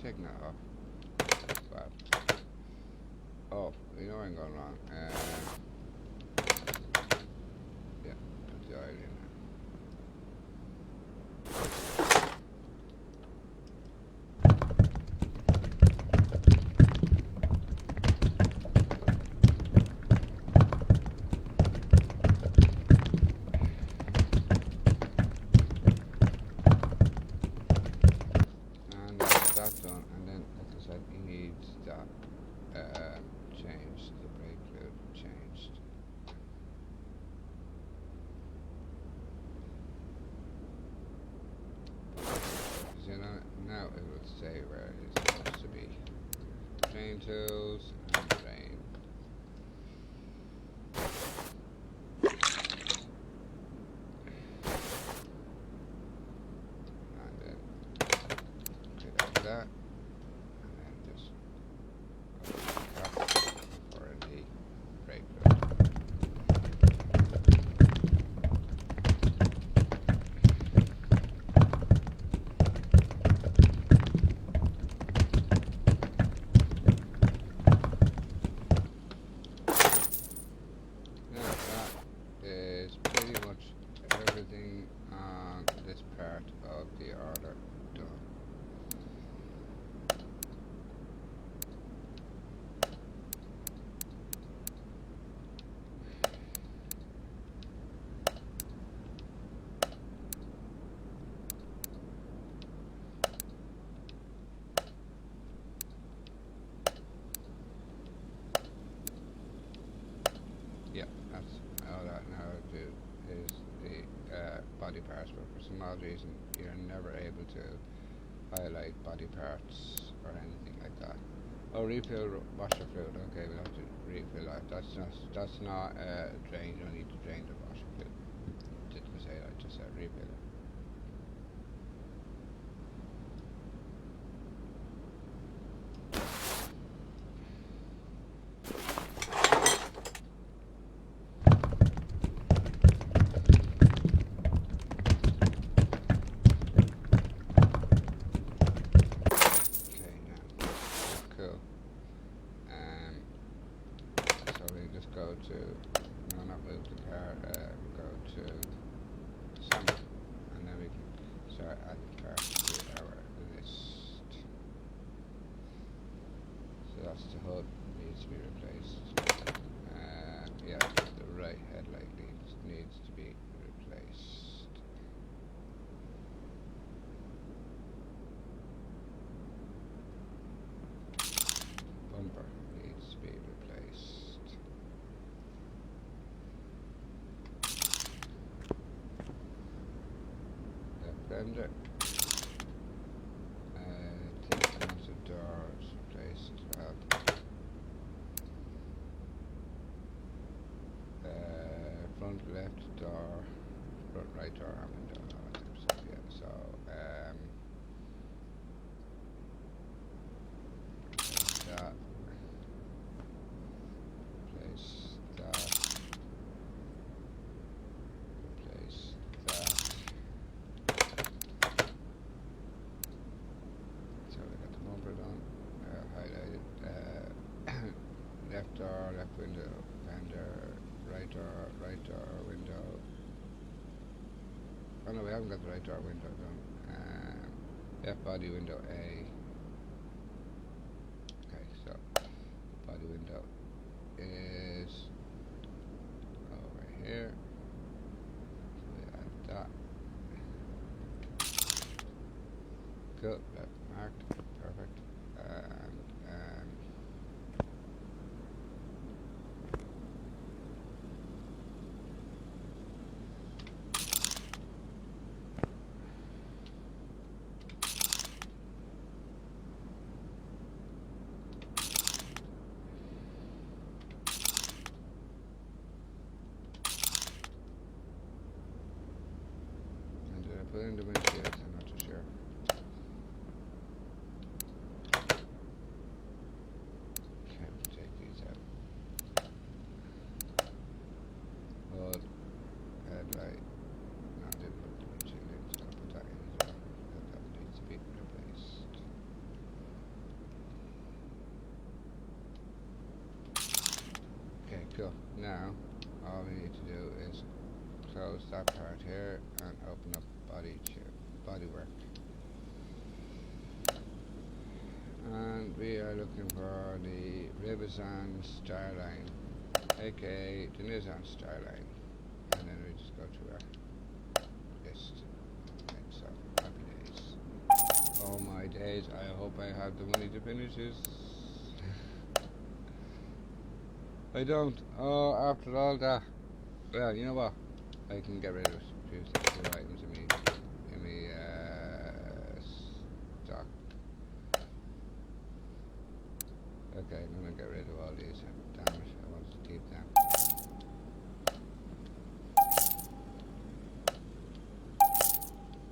taking that off. Wow. Oh, you know I'm going wrong. Yeah, put the oil in there. And that's done. And then, like I said, he needs that changed. The brake fluid changed. You know, now it will say where it's supposed to be. Drain tools and drain. And then get out that. And then just cap for the brake fluid. Now that is pretty much everything on this part of the order done. Yeah, that's all that now do is the body parts, but for some odd reason you're never able to highlight body parts or anything like that. Oh, refill washer fluid. Okay, we'll have to refill that. That's not drain. You don't need to drain the washer fluid. Didn't say that. Just said refill it. Okay, now cool. So we just go to no, not move the car. Go to assembly, and then we can start adding parts to our list. So that's the hood needs to be replaced. Yeah, the right headlight needs to be replaced. Bumper needs to be replaced. The fender. Tinted doors replaced as well. Front left door, front right door, and window, and all that type of stuff. Yeah. So that. Replace that. Replace that. So we got the bumper done, highlighted. Left door, left window, fender, right door, window. Oh no, we haven't got the right door window done. Left body window A. Okay, so body window is over here. So we add that. Cool, that's marked, perfect. And Cool. Now, all we need to do is close that part here and open up bodywork. And we are looking for the Ribbazan Starline, aka the Nissan Starline. And then we just go to our list. Okay, so, happy days. Oh my days, I hope I have the money to finish this. I don't. Oh, after all that. Well, you know what? I can get rid of a few items in me stock. Okay, I'm gonna get rid of all these. Damn it, I want to keep them.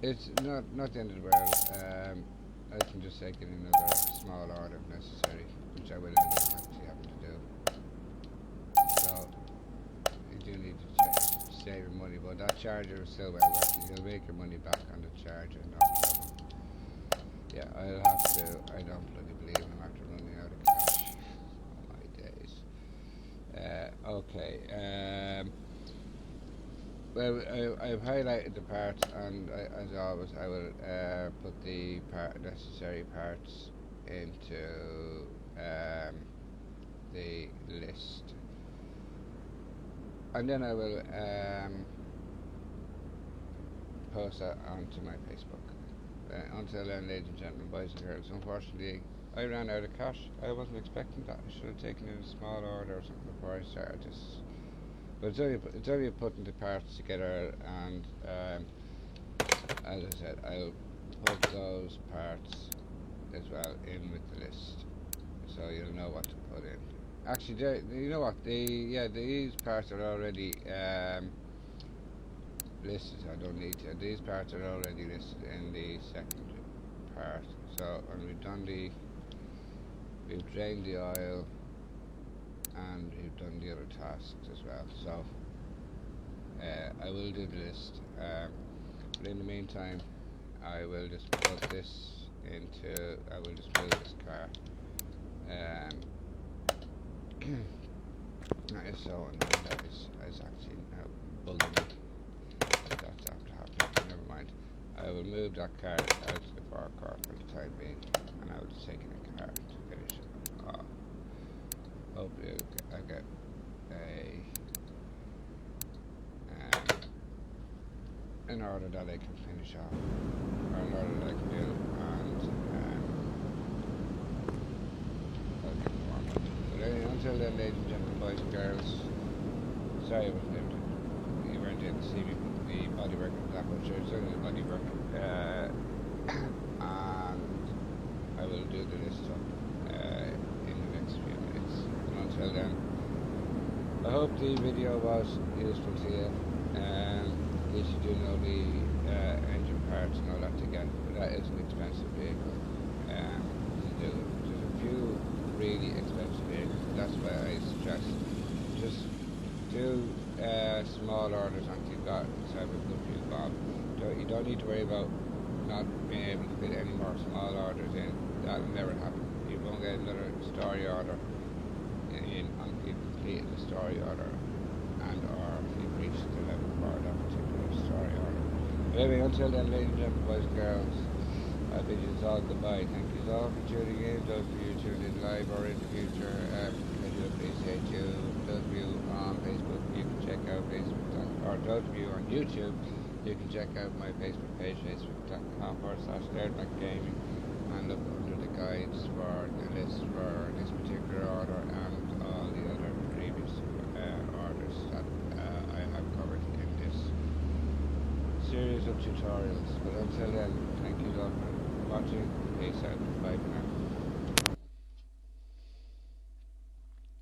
It's not the end of the world. I can just take it in another small order if necessary, which I will end up actually having to do. So you do need to save your money, but that charger is still well worth it. You'll make your money back on the charger, no problem. Yeah, I'll have to. I don't bloody believe I'm after running out of cash. Oh my days. Okay. Well, I've highlighted the parts, and as always, I will put the necessary parts into the list, and then I will post that onto my Facebook. Until then, ladies and gentlemen, boys and girls, unfortunately, I ran out of cash. I wasn't expecting that. I should have taken in a small order or something before I started this. But it's only putting the parts together, and as I said, I'll put those parts as well in with the list, so you'll know what to put in. Actually, you know what? These parts are already listed. I don't need to. These parts are already listed in the second part. So, and we've drained the oil, and we've done the other tasks as well. So I will do the list, but in the meantime I will just put this into, I will just move this car. That is so annoying. That is actually now bugging me. That's after happening. Never mind. I will move that car out to the forecourt for the time being, and I will just take in a car to finish it off. Hopefully I get an order that I can finish off, or an order that I can do, and I'll get more money. But anyway, until then, ladies and gentlemen, boys and girls, sorry I wasn't able to, you weren't able to see me put the bodywork in that, but sure, it's only the bodywork, and I will do the list up in the next few minutes. And until then, I hope the video was useful to you. At least you do know the engine parts and all that to get, but that is an expensive vehicle to do. There's a few really expensive vehicles, and that's why I suggest just do small orders until you've got yourself a good few bob. You don't need to worry about not being able to fit any more small orders in. That'll never happen. You won't get another story order in until you've completed the story order, and or you've reached the level for that particular story order. But anyway, until then, ladies and gentlemen, boys and girls, I bid you all goodbye. Thank you all for tuning in. Those of you tuning in live or in the future, I do appreciate you. Those of you on Facebook, you can check out Facebook, or those of you on YouTube, you can check out my Facebook page, facebook.com/LairdMacGaming, and look under the guides for the list for this particular order and all the other previous orders that I have covered in this series of tutorials. But until then, thank you all for watching. Peace out. Bye for now.